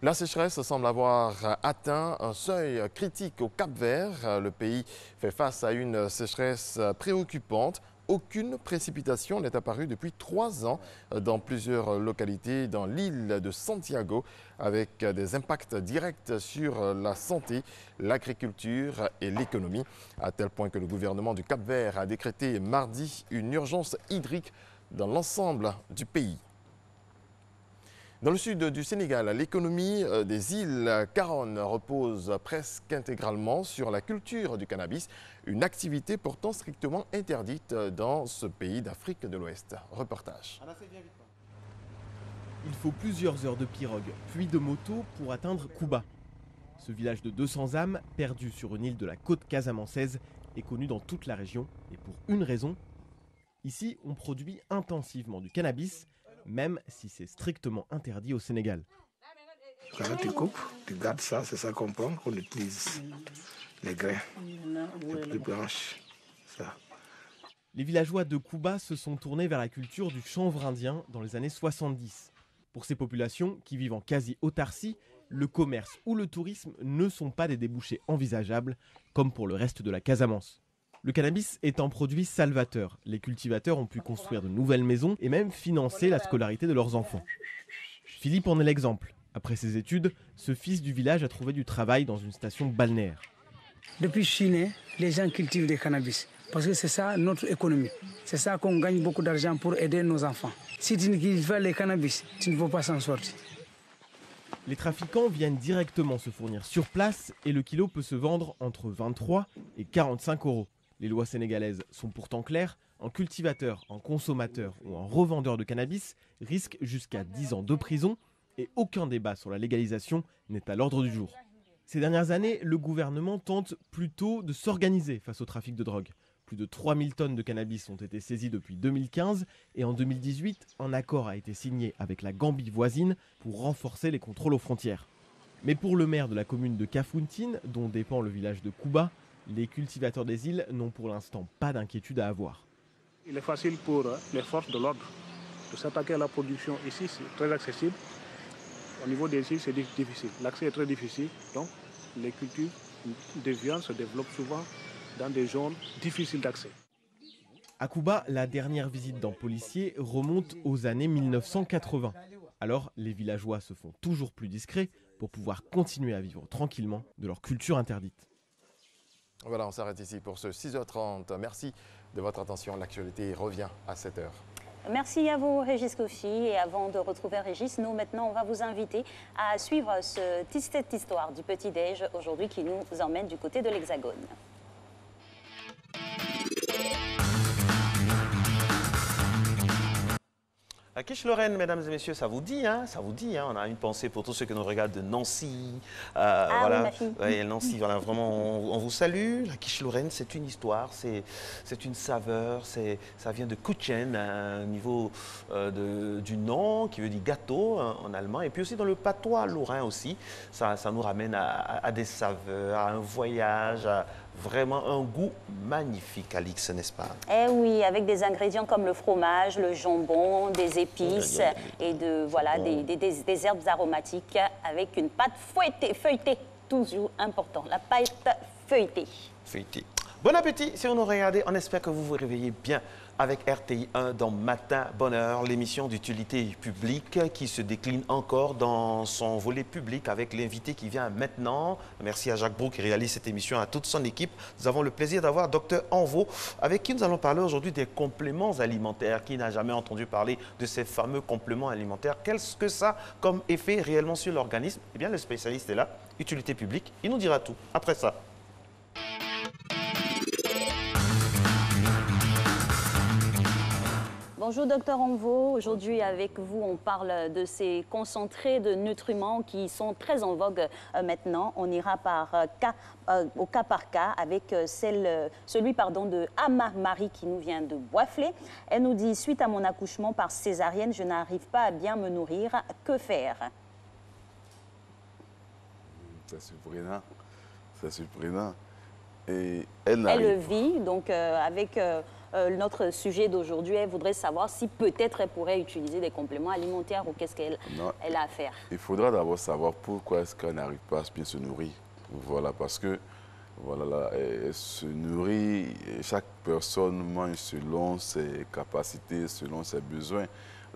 La sécheresse semble avoir atteint un seuil critique au Cap-Vert. Le pays fait face à une sécheresse préoccupante. Aucune précipitation n'est apparue depuis 3 ans dans plusieurs localités dans l'île de Santiago, avec des impacts directs sur la santé, l'agriculture et l'économie, à tel point que le gouvernement du Cap-Vert a décrété mardi une urgence hydrique dans l'ensemble du pays. Dans le sud du Sénégal, l'économie des îles Caronne repose presque intégralement sur la culture du cannabis, une activité pourtant strictement interdite dans ce pays d'Afrique de l'Ouest. Reportage. Il faut plusieurs heures de pirogue, puis de moto pour atteindre Kouba. Ce village de 200 âmes, perdu sur une île de la côte casamançaise, est connu dans toute la région et pour une raison. Ici, on produit intensivement du cannabis, même si c'est strictement interdit au Sénégal. Quand tu coupes, tu gardes ça, c'est ça qu'on prend, qu'on utilise les grains, les branches, ça. Les villageois de Kouba se sont tournés vers la culture du chanvre indien dans les années 70. Pour ces populations qui vivent en quasi-autarcie, le commerce ou le tourisme ne sont pas des débouchés envisageables, comme pour le reste de la Casamance. Le cannabis est un produit salvateur. Les cultivateurs ont pu construire de nouvelles maisons et même financer la scolarité de leurs enfants. Philippe en est l'exemple. Après ses études, ce fils du village a trouvé du travail dans une station balnéaire. Depuis que je suis né, les gens cultivent du cannabis parce que c'est ça notre économie. C'est ça qu'on gagne beaucoup d'argent pour aider nos enfants. Si tu ne cultives pas le cannabis, tu ne vas pas s'en sortir. Les trafiquants viennent directement se fournir sur place et le kilo peut se vendre entre 23 et 45 €. Les lois sénégalaises sont pourtant claires, un cultivateur, un consommateur ou un revendeur de cannabis risque jusqu'à 10 ans de prison et aucun débat sur la légalisation n'est à l'ordre du jour. Ces dernières années, le gouvernement tente plutôt de s'organiser face au trafic de drogue. Plus de 3000 tonnes de cannabis ont été saisies depuis 2015 et en 2018, un accord a été signé avec la Gambie voisine pour renforcer les contrôles aux frontières. Mais pour le maire de la commune de Kafountine, dont dépend le village de Kouba, les cultivateurs des îles n'ont pour l'instant pas d'inquiétude à avoir. Il est facile pour les forces de l'ordre de s'attaquer à la production ici, c'est très accessible. Au niveau des îles, c'est difficile. L'accès est très difficile, donc les cultures de viande se développent souvent dans des zones difficiles d'accès. À Kouba, la dernière visite d'un policier remonte aux années 1980. Alors, les villageois se font toujours plus discrets pour pouvoir continuer à vivre tranquillement de leur culture interdite. Voilà, on s'arrête ici pour ce 6h30. Merci de votre attention. L'actualité revient à 7h. Merci à vous, Régis Kofi. Et avant de retrouver Régis, nous, maintenant, on va vous inviter à suivre cette histoire du petit-déj aujourd'hui qui nous emmène du côté de l'Hexagone. La quiche Lorraine, mesdames et messieurs, ça vous dit, hein? Ça vous dit, hein? On a une pensée pour tous ceux qui nous regardent de Nancy. Voilà. Oui, ma fille. Ouais, Nancy, voilà, vraiment, on vous salue. La quiche Lorraine, c'est une histoire, c'est une saveur, ça vient de Kuchen, au niveau du nom, qui veut dire gâteau en allemand. Et puis aussi dans le patois lorrain aussi, ça nous ramène à des saveurs, à un voyage, à vraiment un goût magnifique, Alix, n'est-ce pas? Eh oui, avec des ingrédients comme le fromage, le jambon, des épices et des herbes aromatiques avec une pâte feuilletée, toujours important, la pâte feuilletée. Bon appétit si vous nous regardez. On espère que vous vous réveillez bien avec RTI 1 dans Matin Bonheur, l'émission d'utilité publique qui se décline encore dans son volet public avec l'invité qui vient maintenant. Merci à Jacques Brou qui réalise cette émission, à toute son équipe. Nous avons le plaisir d'avoir Dr Anvo avec qui nous allons parler aujourd'hui des compléments alimentaires. Qui n'a jamais entendu parler de ces fameux compléments alimentaires? Qu'est-ce que ça a comme effet réellement sur l'organisme? Eh bien, le spécialiste est là, utilité publique. Il nous dira tout après ça. Bonjour Docteur Anvo, aujourd'hui avec vous on parle de ces concentrés de nutriments qui sont très en vogue maintenant. On ira au cas par cas avec celui de Ama Marie qui nous vient de Boisflé. Elle nous dit, suite à mon accouchement par césarienne, je n'arrive pas à bien me nourrir, que faire? C'est surprenant, c'est surprenant. Et elle vit donc avec... notre sujet d'aujourd'hui, elle voudrait savoir si peut-être elle pourrait utiliser des compléments alimentaires ou qu'est-ce qu'elle a à faire. Il faudra d'abord savoir pourquoi est-ce qu'elle n'arrive pas à bien se nourrir. Voilà, parce que voilà, elle se nourrit, chaque personne mange selon ses capacités, selon ses besoins.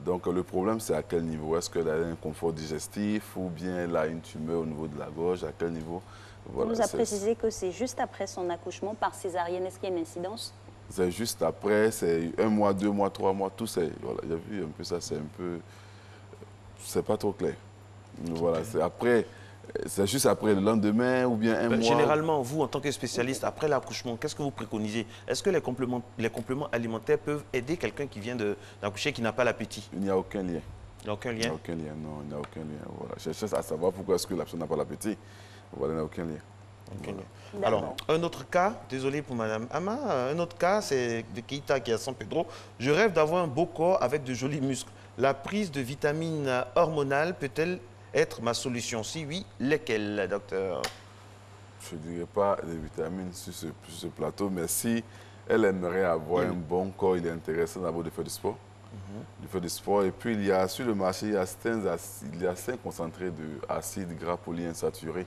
Donc le problème, c'est à quel niveau? Est-ce qu'elle a un confort digestif ou bien elle a une tumeur au niveau de la gorge? À quel niveau? Voilà, on nous a précisé que c'est juste après son accouchement par césarienne. Est-ce qu'il y a une incidence? C'est juste après, c'est 1 mois, 2 mois, 3 mois, tout c'est... Voilà, j'ai vu un peu ça, c'est un peu... C'est pas trop clair. Voilà, c'est après, c'est juste après le lendemain ou bien un mois. Généralement, vous, en tant que spécialiste, après l'accouchement, qu'est-ce que vous préconisez? Est-ce que les compléments alimentaires peuvent aider quelqu'un qui vient d'accoucher qui n'a pas l'appétit? Il n'y a aucun lien. Il n'y a aucun lien? Il n'y a aucun lien, non, il n'y a aucun lien. Voilà. Je cherche à savoir pourquoi est-ce que la personne n'a pas l'appétit. Voilà, il n'y a aucun lien. Voilà. Alors, un autre cas, désolé pour Madame Ama, un autre cas, c'est de Keita qui est à San Pedro. Je rêve d'avoir un beau corps avec de jolis muscles. La prise de vitamines hormonales peut-elle être ma solution? Si oui, lesquelles, docteur? Je ne dirais pas les vitamines sur ce plateau, mais si elle aimerait avoir un bon corps, il est intéressant d'abord de faire du sport. De faire du sport. Et puis, il y a sur le marché, il y a 5 concentrés d'acides gras polyinsaturés.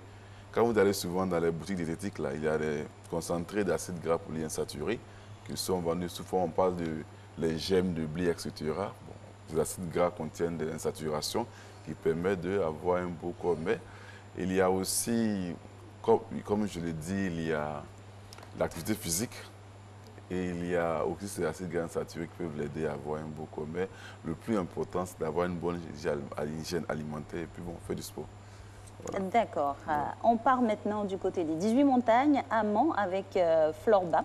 Quand vous allez souvent dans les boutiques diététiques, là, il y a des concentrés d'acides gras polyinsaturés qui sont vendus sous forme, on parle de les gemmes de blé, etc. Bon, les acides gras contiennent de l'insaturation qui permet d'avoir un beau corps. Mais il y a aussi, comme je l'ai dit, il y a l'activité physique et il y a aussi ces acides gras insaturés qui peuvent l'aider à avoir un beau corps. Mais le plus important, c'est d'avoir une bonne hygiène alimentaire et puis bon, faire du sport. Voilà. D'accord. On part maintenant du côté des 18 montagnes, à Mans, avec Florba.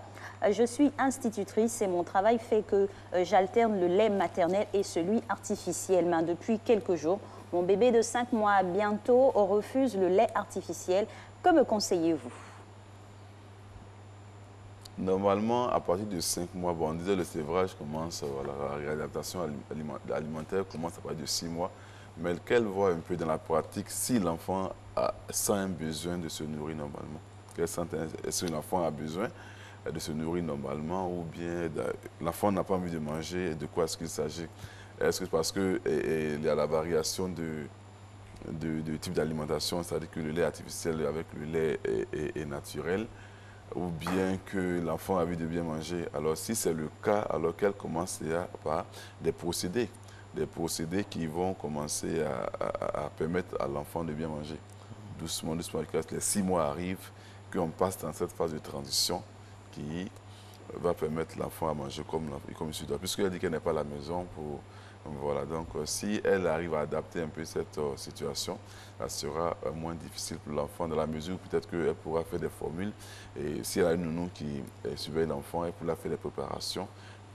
Je suis institutrice et mon travail fait que j'alterne le lait maternel et celui artificiel. Mais depuis quelques jours, mon bébé de 5 mois bientôt refuse le lait artificiel. Que me conseillez-vous? Normalement, à partir de 5 mois, bon, on disait le sévrage commence, voilà, la réadaptation alimentaire commence à partir de 6 mois. Mais qu'elle voit un peu dans la pratique si l'enfant sent un besoin de se nourrir normalement. Est-ce que l'enfant a besoin de se nourrir normalement ou bien l'enfant n'a pas envie de manger? De quoi est-ce qu'il s'agit? Est-ce que parce qu'il y a la variation de type d'alimentation, c'est-à-dire que le lait artificiel avec le lait est naturel, ou bien que l'enfant a envie de bien manger? Alors si c'est le cas, alors qu'elle commence par des procédés qui vont commencer à permettre à l'enfant de bien manger. Doucement, doucement, quand les 6 mois arrivent, qu'on passe dans cette phase de transition qui va permettre à l'enfant à manger comme il se doit. Puisqu'elle dit qu'elle n'est pas à la maison pour... Voilà, donc si elle arrive à adapter un peu cette situation, ça sera moins difficile pour l'enfant dans la mesure où peut-être qu'elle pourra faire des formules. Et si elle a une nounou qui surveille l'enfant, elle pourra faire des préparations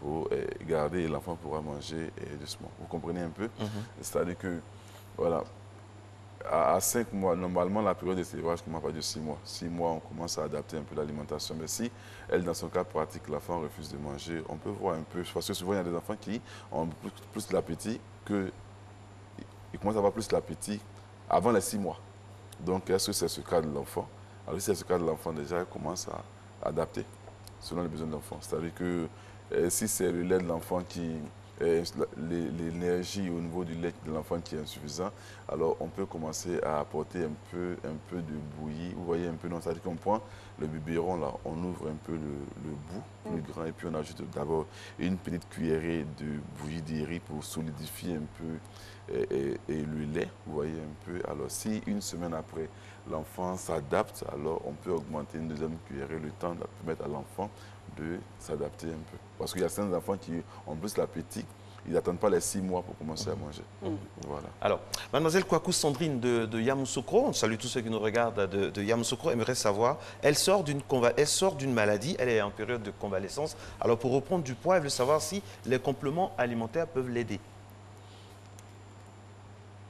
pour garder et l'enfant pourra manger doucement. Vous comprenez un peu? C'est-à-dire que, voilà, à 5 mois, normalement, la période de sévrage commence pas de 6 mois. 6 mois, on commence à adapter un peu l'alimentation. Mais si, elle, dans son cas pratique, l'enfant refuse de manger, on peut voir un peu. Parce que souvent, il y a des enfants qui ont plus l'appétit que... Ils commencent à avoir plus l'appétit avant les 6 mois. Donc, est-ce que c'est ce cas de l'enfant? Alors, si c'est ce cas de l'enfant, déjà, elle commence à adapter selon les besoins de l'enfant. C'est-à-dire que si c'est le lait de l'enfant qui... l'énergie au niveau du lait de l'enfant qui est insuffisant, alors on peut commencer à apporter un peu de bouillie. Vous voyez un peu, non, c'est-à-dire qu'on prend le biberon, là, on ouvre un peu le bout plus grand et puis on ajoute d'abord une petite cuillerée de bouillie de riz pour solidifier un peu et le lait, vous voyez un peu. Alors si une semaine après, l'enfant s'adapte, alors on peut augmenter une deuxième cuillerée, le temps de permettre à l'enfant de s'adapter un peu. Parce qu'il y a certains enfants qui ont plus l'appétit, ils n'attendent pas les 6 mois pour commencer à manger. Voilà. Alors, mademoiselle Kwaku Sandrine de Yamoussoukro, on salue tous ceux qui nous regardent de Yamoussoukro, aimerait savoir, elle sort d'une maladie, elle est en période de convalescence. Alors, pour reprendre du poids, elle veut savoir si les compléments alimentaires peuvent l'aider.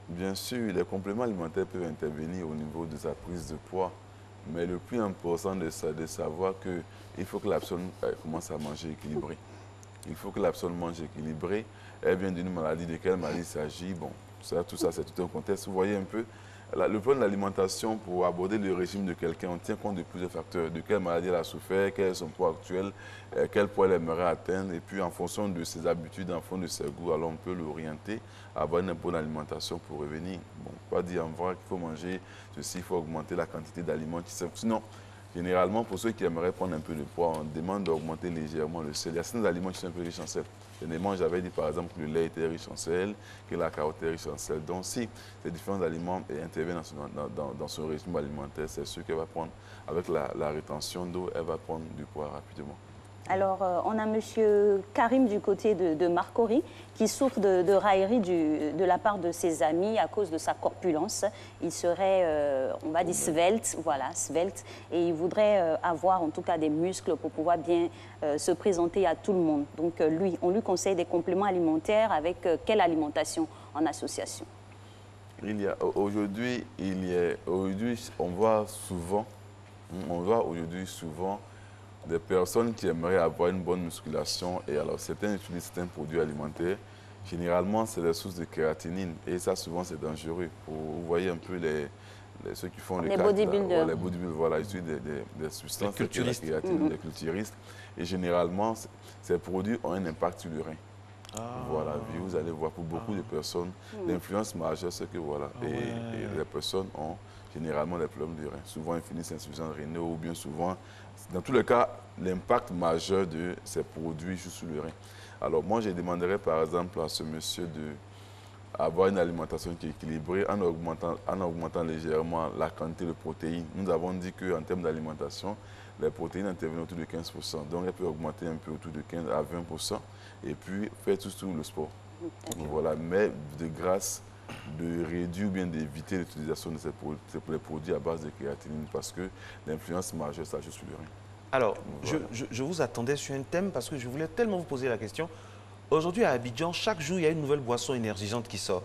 Bien sûr, les compléments alimentaires peuvent intervenir au niveau de sa prise de poids. Mais le plus important de savoir qu'il faut que la personne commence à manger équilibré. Il faut que la personne mange équilibré. Elle vient d'une maladie, de quelle maladie il s'agit? Bon, tout ça, c'est tout un contexte. Vous voyez un peu, le plan de l'alimentation, pour aborder le régime de quelqu'un, on tient compte de plusieurs facteurs. De quelle maladie elle a souffert, quel est son poids actuel, quel poids elle aimerait atteindre. Et puis, en fonction de ses habitudes, en fonction de ses goûts, alors on peut l'orienter à avoir une bonne alimentation pour revenir. Bon, pas dire en vrai qu'il faut manger ceci, il faut augmenter la quantité d'aliments qui sont... Sinon, généralement, pour ceux qui aimeraient prendre un peu de poids, on demande d'augmenter légèrement le sel. Il y a certains aliments qui sont un peu riches en sel. Généralement, j'avais dit par exemple que le lait était riche en sel, que la carotte est riche en sel. Donc, si ces différents aliments interviennent dans son régime alimentaire, c'est sûr qu'elle va prendre, avec la rétention d'eau, elle va prendre du poids rapidement. Alors, on a M. Karim du côté de Marcory qui souffre de raillerie de la part de ses amis à cause de sa corpulence. Il serait, on va dire, svelte, voilà, svelte, et il voudrait avoir en tout cas des muscles pour pouvoir bien se présenter à tout le monde. Donc, on lui conseille des compléments alimentaires avec quelle alimentation en association? Aujourd'hui, on voit aujourd'hui souvent des personnes qui aimeraient avoir une bonne musculation et alors certains utilisent certains produits alimentaires. Généralement, c'est des sources de créatinine et ça, souvent, c'est dangereux. Vous voyez un peu ceux qui font les bodybuilders. Les bodybuilders, voilà, ils utilisent des substances, la créatine, des culturistes. Et généralement, ces produits ont un impact sur le rein. Voilà, vous allez voir, pour beaucoup de personnes, l'influence majeure, c'est que voilà, et les personnes ont généralement des problèmes de rein. Souvent, ils finissent insuffisants rénaux ou bien souvent, dans tous les cas, l'impact majeur de ces produits joue sur le rein. Alors moi, je demanderais par exemple à ce monsieur d'avoir une alimentation qui est équilibrée en augmentant légèrement la quantité de protéines. Nous avons dit qu'en termes d'alimentation, les protéines interviennent autour de 15%. Donc, elle peut augmenter un peu autour de 15 à 20%. Et puis, faire tout le sport. Voilà, mais de grâce de réduire ou bien d'éviter l'utilisation de ces produits à base de créatinine parce que l'influence majeure, ça joue sur le rein. Alors, voilà. je vous attendais sur un thème parce que je voulais tellement vous poser la question. Aujourd'hui, à Abidjan, chaque jour, il y a une nouvelle boisson énergisante qui sort.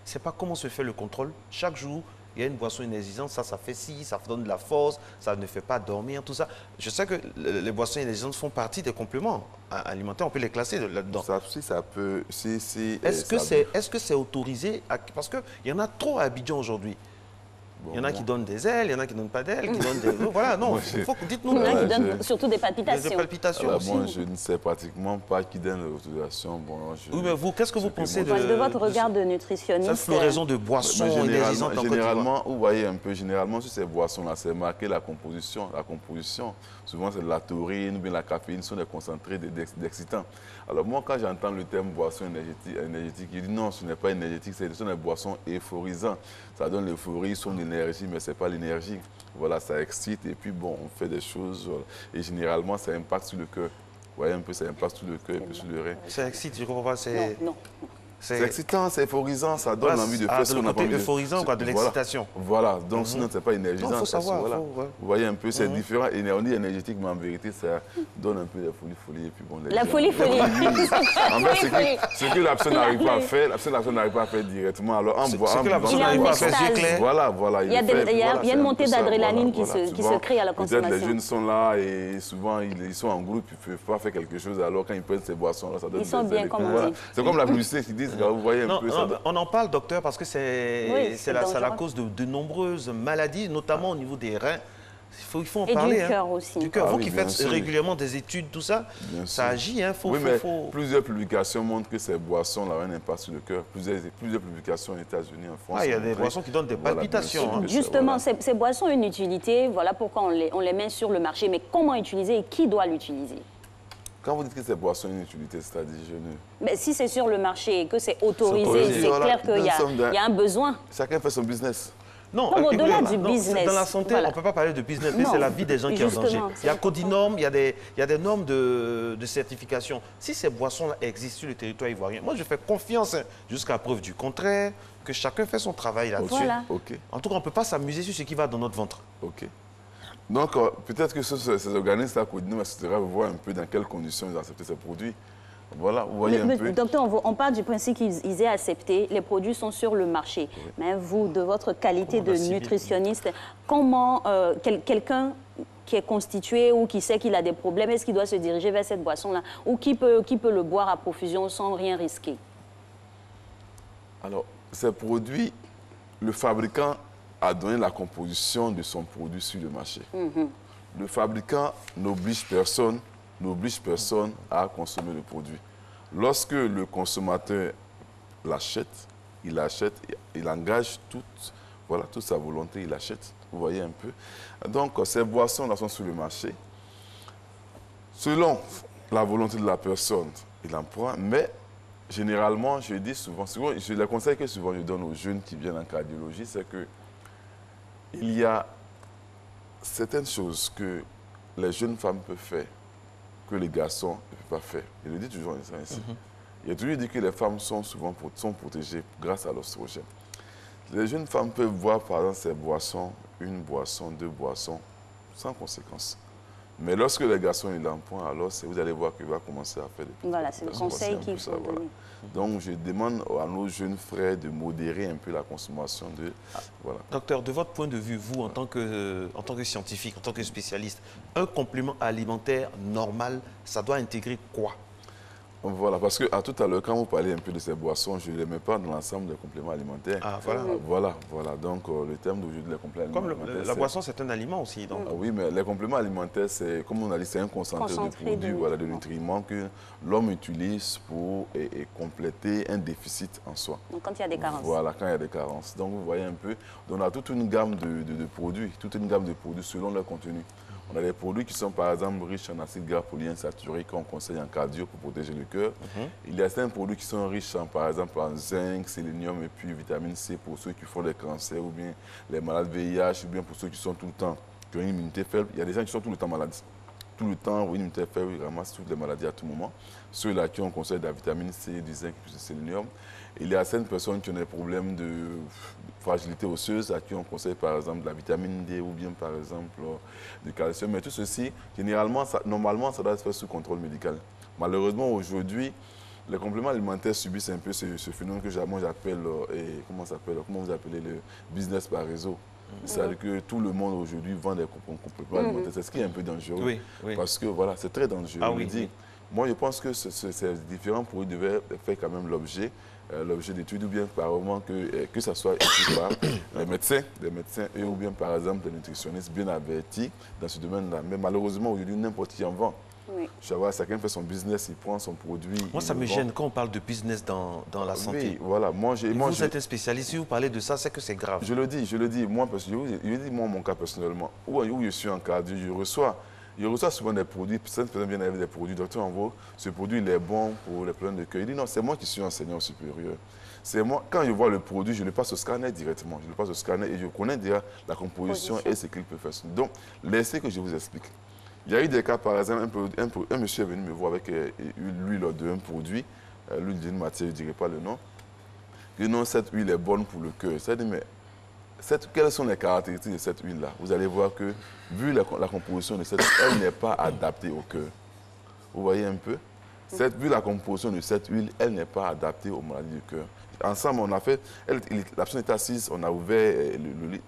Je ne sais pas comment se fait le contrôle. Chaque jour, il y a une boisson énergisante, ça fait ci, ça donne de la force, ça ne fait pas dormir, tout ça. Je sais que les boissons énergisantes font partie des compléments alimentaires, on peut les classer là-dedans. Ça peut... Est-ce que c'est autorisé parce qu'il y en a trop à Abidjan aujourd'hui. Il y en a qui donnent des ailes, il y en a qui ne donnent pas d'ailes, qui donnent des... Voilà, non, dites-nous. Il y en a qui donnent surtout des palpitations. Des palpitations aussi. Moi, je ne sais pratiquement pas qui donne l'autorisation. Oui, mais vous, qu'est-ce que vous pensez de votre regard de nutritionniste? Cette floraison de boissons énergisantes en Côte d'Ivoire. Généralement, vous voyez un peu, généralement, sur ces boissons-là, c'est marqué la composition. La composition, souvent, c'est de la taurine ou bien la caféine, sont des concentrés d'excitants. Alors moi, quand j'entends le terme boisson énergétique, je dis non, ce n'est pas énergétique, ce sont des boissons euphorisantes. Ça donne l'euphorie, son énergie, mais ce n'est pas l'énergie. Voilà, ça excite et puis bon, on fait des choses. Voilà. Et généralement, ça impacte sur le cœur. Vous voyez un peu, ça impacte sur le cœur et puis sur le rein. Ça excite, je ne comprends pas. Non. C'est excitant, c'est euphorisant, ça donne envie de faire ce qu'on a envie de faire. Euphorisant, quoi, de l'excitation. Voilà, donc sinon, ce n'est pas énergisant. Il faut savoir. Voilà. Vous voyez un peu, c'est différent. On dit énergétique, mais en vérité, ça donne un peu de folie. Et puis bon, la folie. En fait, ce que la personne n'arrive pas à faire, la personne n'arrive pas à faire directement. Alors, en boit, ce que la personne n'arrive pas à faire, c'est clair. Voilà. Il y a une montée d'adrénaline qui se crée à la consommation. Peut-être les jeunes sont là et souvent, ils sont en groupe, ils ne peuvent pas faire quelque chose. Alors, quand ils prennent ces boissons-là, ça donne ils sont bien, comme on dit. C'est comme la publicité qui dit, vous voyez un peu. On en parle, docteur, parce que c'est la cause de nombreuses maladies, notamment au niveau des reins. Il faut en parler. Et du cœur aussi. Du cœur. Vous qui faites régulièrement des études, tout ça, ça agit. Plusieurs publications montrent que ces boissons-là ont un impact sur le cœur. Plusieurs publications aux États-Unis, en France. Il y a des boissons qui donnent des palpitations. Justement, ces boissons ont une utilité. Voilà pourquoi on les met sur le marché. Mais comment utiliser et qui doit l'utiliser? Quand vous dites que ces boissons ont une utilité, c'est-à-dire Mais si c'est sur le marché et que c'est autorisé, c'est clair qu'il y a un besoin. Chacun fait son business. Non, au-delà du business. Dans la santé, on ne peut pas parler de business, mais c'est la vie des gens qui est en danger. Il y a Codinorme, il y a des normes de certification. Si ces boissons-là existent sur le territoire ivoirien, moi je fais confiance jusqu'à preuve du contraire, que chacun fait son travail là-dessus. Voilà. En tout cas, on ne peut pas s'amuser sur ce qui va dans notre ventre. Ok. Donc, peut-être que ces organismes-là, Codinorme, etc., voir un peu dans quelles conditions ils acceptent ces produits. Voilà, vous voyez un peu. Docteur, on part du principe qu'ils aient accepté, les produits sont sur le marché. Oui. Mais vous, de votre qualité de nutritionniste, comment quelqu'un qui est constitué ou qui sait qu'il a des problèmes, est-ce qu'il doit se diriger vers cette boisson-là? Ou qui peut le boire à profusion sans rien risquer? Alors, ces produits, le fabricant a donné la composition de son produit sur le marché. Le fabricant n'oblige personne à consommer le produit. Lorsque le consommateur l'achète, il engage toute sa volonté, il achète. Vous voyez un peu. Donc, ces boissons-là sont sur le marché. Selon la volonté de la personne, il en prend, mais généralement, je dis souvent, le conseil que souvent je donne aux jeunes qui viennent en cardiologie, c'est que il y a certaines choses que les jeunes femmes peuvent faire que les garçons ne peuvent pas faire. Il le dit toujours ainsi. Il a toujours dit que les femmes sont souvent protégées grâce à l'oestrogène. Les jeunes femmes peuvent boire, par exemple, ces boissons, une boisson, deux boissons, sans conséquence. Mais lorsque les garçons ils en prennent, alors vous allez voir qu'il va commencer à faire des... Voilà, c'est le conseil qu'il faut donner. Donc, je demande à nos jeunes frères de modérer un peu la consommation de... Voilà. Docteur, de votre point de vue, vous, en tant que scientifique, en tant que spécialiste, un complément alimentaire normal, ça doit intégrer quoi? Voilà, parce que tout à l'heure, quand vous parlez un peu de ces boissons, je ne les mets pas dans l'ensemble des compléments alimentaires. Ah, voilà. Voilà. Donc, le terme d'aujourd'hui, les compléments alimentaires... Comme la boisson, c'est un aliment aussi, donc. Oui, mais les compléments alimentaires, c'est, comme on a dit, c'est un concentré de produits, de nutriments que l'homme utilise pour compléter un déficit en soi. Donc, quand il y a des carences. Voilà, quand il y a des carences. Donc, vous voyez un peu, on a toute une gamme de produits, selon leur contenu. On a des produits qui sont par exemple riches en acides gras polyinsaturés qu'on conseille en cardio pour protéger le cœur. Il y a certains produits qui sont riches par exemple en zinc, sélénium et puis vitamine C pour ceux qui font des cancers ou bien les malades VIH ou bien pour ceux qui sont tout le temps, qui ont une immunité faible. Il y a des gens qui sont tout le temps malades. Tout le temps, une immunité faible, ils ramassent toutes les maladies à tout moment. Ceux-là qui ont conseil de la vitamine C, du zinc et du sélénium. Il y a certaines personnes qui ont des problèmes de fragilité osseuse, à qui on conseille par exemple de la vitamine D ou bien par exemple du calcium. Mais tout ceci, généralement, normalement, ça doit se faire sous contrôle médical. Malheureusement, aujourd'hui, les compléments alimentaires subissent un peu ce phénomène que j'appelle, comment vous appelez le business par réseau. C'est-à-dire que tout le monde aujourd'hui vend des compléments alimentaires. C'est ce qui est un peu dangereux. Parce que voilà, c'est très dangereux. Moi, je pense que ces différents produits devaient faire quand même l'objet d'études ou bien par moment que ça soit étudié par les médecins et ou bien par exemple des nutritionnistes bien avertis dans ce domaine-là. Mais malheureusement, aujourd'hui, n'importe qui en vend. Chacun fait son business, il prend son produit. Moi, ça me gêne quand on parle de business dans la santé. Oui, voilà. Vous êtes un spécialiste, si vous parlez de ça, c'est que c'est grave. Je le dis. Moi, parce que moi, mon cas personnellement, où je suis en cardio, je reçois souvent des produits, certaines personnes viennent avec des produits. Docteur, en gros, ce produit, il est bon pour les problèmes de cœur. Il dit non, c'est moi qui suis enseignant supérieur. C'est moi, quand je vois le produit, je le passe au scanner directement. Je le passe au scanner et je connais déjà la composition et ce qu'il peut faire. Donc, laissez que je vous explique. Il y a eu des cas, par exemple, un monsieur est venu me voir avec l'huile d'un produit l'huile d'une matière, je ne dirais pas le nom, que non, cette huile est bonne pour le cœur. C'est-à-dire, mais quelles sont les caractéristiques de cette huile-là? Vous allez voir que, vu la composition de cette huile, elle n'est pas adaptée au cœur. Vous voyez un peu? Vu la composition de cette huile, elle n'est pas adaptée aux maladies du cœur. Ensemble, on a fait, la personne était assise, on a ouvert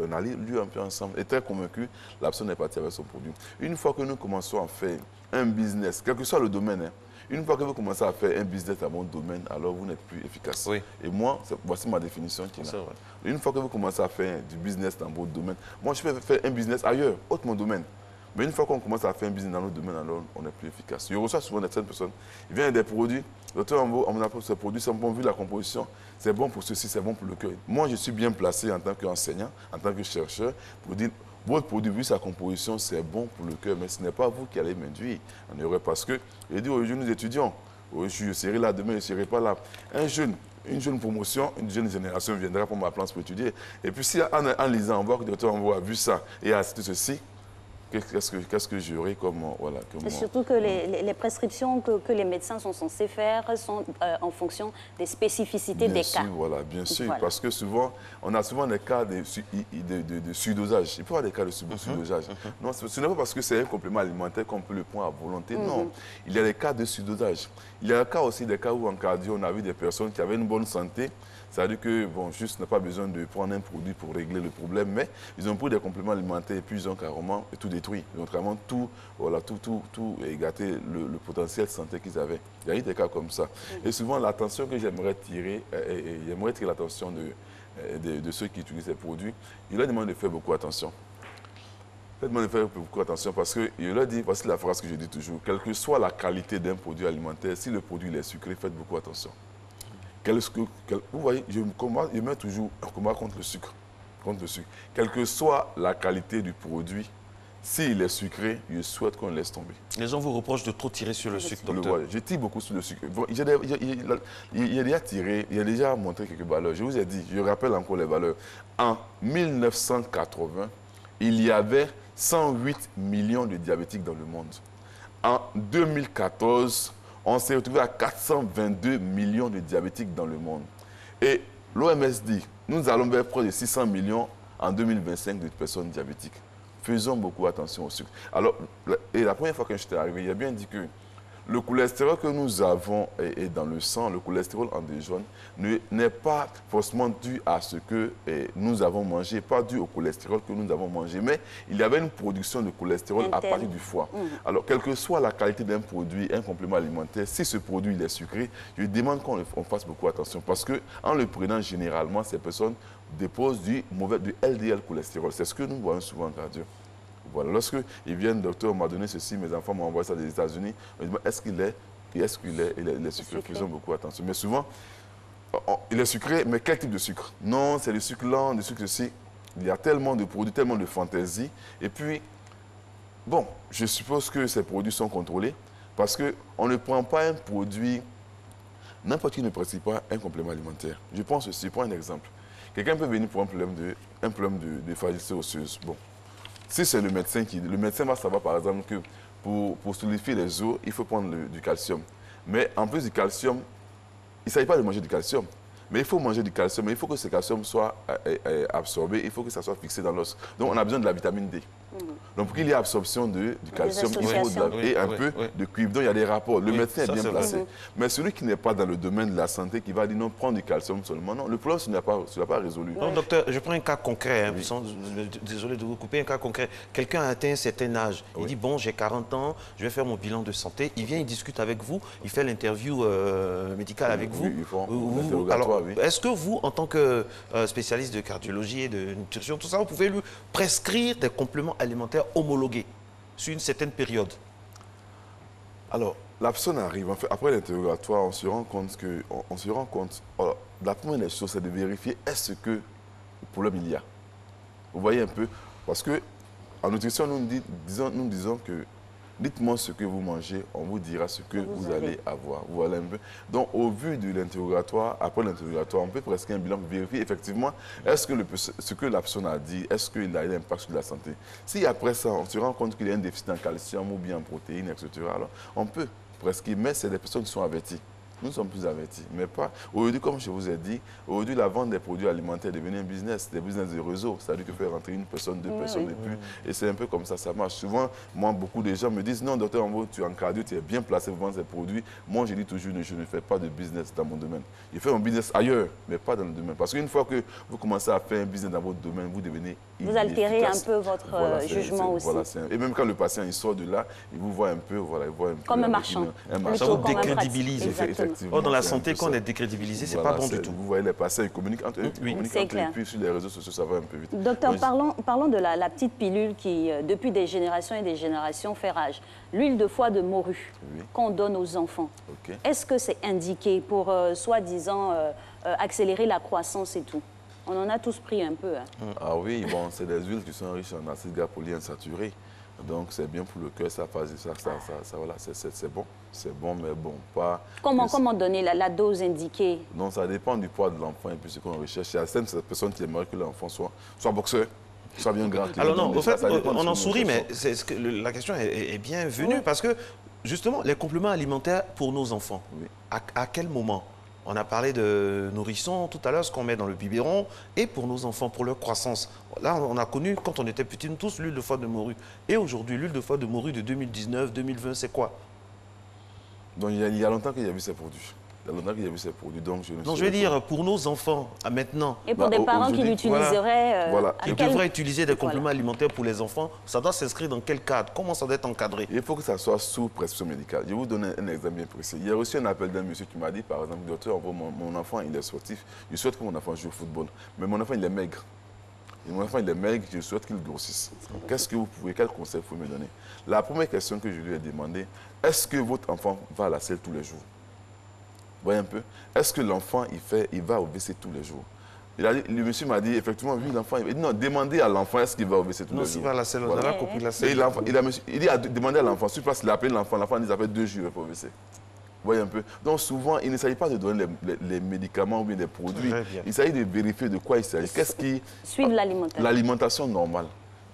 on a lu un peu ensemble, et très convaincu, la personne est partie avec son produit. Une fois que nous commençons à faire un business, quel que soit le domaine, hein, une fois que vous commencez à faire un business dans mon domaine, alors vous n'êtes plus efficace. Oui. Et moi, voici ma définition qui est là. Une fois que vous commencez à faire du business dans votre domaine, moi je peux faire un business ailleurs, autre mon domaine. Mais une fois qu'on commence à faire un business dans notre domaine, alors on n'est plus efficace. Je reçois souvent certaines personnes, ils viennent des produits, docteur Ambo, on m'appelle ce produit, c'est bon, vu la composition, c'est bon pour ceci, c'est bon pour le cœur. Moi, je suis bien placé en tant qu'enseignant, en tant que chercheur, pour dire, votre produit, vu sa composition, c'est bon pour le cœur, mais ce n'est pas vous qui allez m'induire en erreur. Parce que, je dis aujourd'hui, nous étudions, je serai là demain, je ne serai pas là. Une jeune promotion, une jeune génération viendra pour ma place pour étudier. Et puis, si en lisant, on voit que le docteur Ambo a vu ça et a cité ceci, qu'est-ce que j'aurais comme... Voilà, et surtout que les prescriptions que les médecins sont censés faire sont en fonction des spécificités des cas. Voilà, bien sûr, voilà. Parce que souvent, on a souvent des cas de surdosage. Il peut y avoir des cas de surdosage. Non, ce n'est pas parce que c'est un complément alimentaire qu'on peut le prendre à volonté, non. Il y a des cas de surdosage. Il y a aussi des cas où en cardio, on a vu des personnes qui avaient une bonne santé. C'est-à-dire que, bon, juste n'a pas besoin de prendre un produit pour régler le problème, mais ils ont pris des compléments alimentaires et puis ils ont carrément tout détruit. Ils ont carrément tout gâté le potentiel santé qu'ils avaient. Il y a eu des cas comme ça. Et souvent, l'attention que j'aimerais tirer, j'aimerais tirer l'attention de ceux qui utilisent ces produits, je leur demande de faire beaucoup attention. Faites-moi de faire beaucoup attention parce que je leur dis, voici la phrase que je dis toujours, quelle que soit la qualité d'un produit alimentaire, si le produit est sucré, faites beaucoup attention. Vous voyez, je mets toujours un combat contre le sucre. Quelle que soit la qualité du produit, s'il est sucré, je souhaite qu'on le laisse tomber. Les gens vous reprochent de trop tirer sur le sucre, docteur. Je tire beaucoup sur le sucre. Il a déjà montré quelques valeurs. Je vous ai dit, je rappelle encore les valeurs. En 1980, il y avait 108 millions de diabétiques dans le monde. En 2014, on s'est retrouvé à 422 millions de diabétiques dans le monde. Et l'OMS dit, nous allons vers près de 600 millions en 2025 de personnes diabétiques. Faisons beaucoup attention au sucre. Alors, et la première fois que j'étais arrivé, il a bien dit que le cholestérol que nous avons dans le sang, le cholestérol en déjeune, n'est pas forcément dû à ce que nous avons mangé, pas dû au cholestérol que nous avons mangé, mais il y avait une production de cholestérol à partir du foie. Alors, quelle que soit la qualité d'un produit, un complément alimentaire, si ce produit il est sucré, je demande qu'on fasse beaucoup attention parce qu'en le prenant généralement, ces personnes déposent du LDL cholestérol. C'est ce que nous voyons souvent en cardio. Voilà. Lorsqu'ils viennent, docteur, on m'a donné ceci, mes enfants m'ont envoyé ça des États-Unis, on me dit, est-ce qu'il est sucré? Faisons beaucoup attention. Mais souvent, il est sucré, mais quel type de sucre? Non, c'est du sucre lent, du sucre ceci. Il y a tellement de produits, tellement de fantaisie. Et puis, bon, je suppose que ces produits sont contrôlés parce qu'on ne prend pas un produit, n'importe qui ne prescrit pas un complément alimentaire. Je pense aussi, prends un exemple. Quelqu'un peut venir pour un problème de fragilité osseuse. Bon. Si c'est le médecin va savoir par exemple que pour solidifier les os, il faut prendre du calcium. Mais en plus du calcium, il ne s'agit pas de manger du calcium. Mais il faut manger du calcium, mais il faut que ce calcium soit absorbé, il faut que ça soit fixé dans l'os. Donc on a besoin de la vitamine D. Donc pour qu'il y ait absorption du calcium, il faut un peu de cuivre. Donc il y a des rapports. Le médecin est bien placé. Mais celui qui n'est pas dans le domaine de la santé, qui va dire non, prendre du calcium seulement, non, le problème, ce n'est pas résolu. Non, docteur, je prends un cas concret. Désolé de vous couper, un cas concret. Quelqu'un a atteint un certain âge. Il dit, bon, j'ai 40 ans, je vais faire mon bilan de santé. Il vient, il discute avec vous, il fait l'interview médicale avec vous. Alors, est-ce que vous, en tant que spécialiste de cardiologie et de nutrition, tout ça, vous pouvez lui prescrire des compléments alimentaires homologués sur une certaine période? Alors, la personne arrive, en fait, après l'interrogatoire, on se rend compte que, alors, la première des choses, c'est de vérifier est-ce que le problème il y a. Vous voyez un peu, parce que en nutrition, nous disons que dites-moi ce que vous mangez, on vous dira ce que vous allez avoir. Voilà un peu. Donc, au vu de l'interrogatoire, après l'interrogatoire, on peut prescrire un bilan pour vérifier effectivement est-ce que ce que la personne a dit, est-ce qu'il a un impact sur la santé. Si après ça, on se rend compte qu'il y a un déficit en calcium ou bien en protéines, etc., alors on peut prescrire, mais c'est des personnes qui sont averties. Nous sommes plus avertis. Mais pas. Aujourd'hui, comme je vous ai dit, aujourd'hui, la vente des produits alimentaires est devenue un business, des business de réseau. C'est-à-dire que faire rentrer une personne, deux personnes et plus. Et c'est un peu comme ça marche. Souvent, moi, beaucoup de gens me disent, non, docteur Ambo, tu es en cardio, tu es bien placé pour vendre ces produits. Moi, je dis toujours, je ne fais pas de business dans mon domaine. Je fais un business ailleurs, mais pas dans le domaine. Parce qu'une fois que vous commencez à faire un business dans votre domaine, vous devenez Vous altérez un peu votre jugement aussi. Voilà, et même quand le patient il sort de là, il vous voit un peu, il voit un peu comme un marchand. Ça vous décrédibilise. Or, dans la santé, quand on est décrédibilisé, c'est pas bon du tout. Vous voyez les patients, ils communiquent entre eux, et puis sur les réseaux sociaux, ça va un peu vite. Docteur, parlons de la petite pilule qui, depuis des générations et des générations, fait rage. L'huile de foie de morue qu'on donne aux enfants. Est-ce que c'est indiqué pour, soi-disant, accélérer la croissance et tout? On en a tous pris un peu. Ah oui, bon, c'est des huiles qui sont riches en acides gras polyinsaturés. Donc, c'est bien pour le cœur, ça passe, voilà, c'est bon. C'est bon, mais bon, pas... Comment donner la dose indiquée? Non, ça dépend du poids de l'enfant et puis ce qu'on recherche. Il y a cette personne qui aimerait que l'enfant soit boxeur, soit bien grand. Alors non, en fait, on en sourit, mais la question est bien venue parce que, justement, les compléments alimentaires pour nos enfants, à quel moment? On a parlé de nourrissons tout à l'heure, ce qu'on met dans le biberon, et pour nos enfants, pour leur croissance. Là, on a connu, quand on était petits, nous tous, l'huile de foie de morue. Et aujourd'hui, l'huile de foie de morue de 2019, 2020, c'est quoi? Donc, il y a longtemps qu'il y a vu ces produits. Il y a longtemps qu'il y a vu ces produits, donc je veux dire, pour nos enfants, à maintenant... Et pour des parents qui l'utiliseraient... Ils devraient utiliser des compléments alimentaires pour les enfants. Ça doit s'inscrire dans quel cadre? Comment ça doit être encadré? Il faut que ça soit sous prescription médicale. Je vais vous donner un exemple bien précis. Il y a reçu un appel d'un monsieur qui m'a dit, par exemple, docteur, mon enfant, il est sportif. Je souhaite que mon enfant joue au football. Mais mon enfant, il est maigre. Et mon enfant, il est maigre, je souhaite qu'il grossisse. Qu'est-ce que vous pouvez, quel conseil vous pouvez me donner? La première question que je lui ai demandé, est-ce que votre enfant va à la selle tous les jours? Vous voyez un peu? Est-ce que l'enfant, il va au WC tous les jours? Le monsieur m'a dit, effectivement, oui, l'enfant... Il dit, non, demandez à l'enfant, est-ce qu'il va au WC tous les jours? Non, s'il va à la selle, on a compris la selle. Il dit, demandez à l'enfant. Sur place, il a appelé l'enfant. L'enfant dit, ça fait 2 jours, il va au WC. Vous voyez un peu? Donc, souvent, il ne s'agit pas de donner les médicaments ou bien des produits. Il s'agit de vérifier de quoi il s'agit. Qu'est-ce qui... Suivre l'alimentation. L'alimentation normale.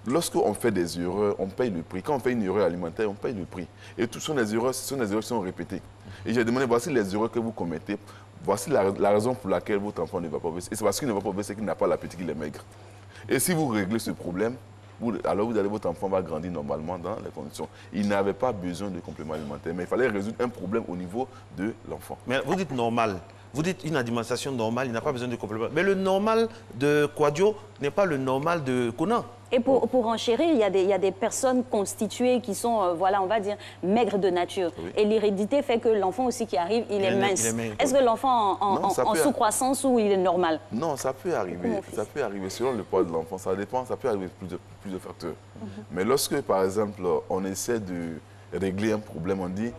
Lorsqu'on fait des erreurs, on paye le prix. Quand on fait une erreur alimentaire, on paye le prix. Et ce sont des erreurs qui sont répétées. Et j'ai demandé, voici les erreurs que vous commettez. Voici la raison pour laquelle votre enfant ne va pas baisser. Et c'est parce qu'il ne va pas baisser qu'il n'a pas l'appétit, qu'il est maigre. Et si vous réglez ce problème, alors votre enfant va grandir normalement dans les conditions. Il n'avait pas besoin de compléments alimentaires, mais il fallait résoudre un problème au niveau de l'enfant. Mais vous dites normal. Vous dites une alimentation normale, il n'a pas besoin de compléments. Mais le normal de Quadio n'est pas le normal de Conan. Et pour enchérir, il y a des personnes constituées qui sont, voilà, on va dire, maigres de nature. Et l'hérédité fait que l'enfant aussi qui arrive, il est mince. Est-ce que l'enfant en sous-croissance ou il est normal? Non, ça peut arriver. Ça peut arriver selon le poids de l'enfant. Ça dépend, ça peut arriver plus de facteurs. Mais lorsque, par exemple, on essaie de régler un problème, on dit,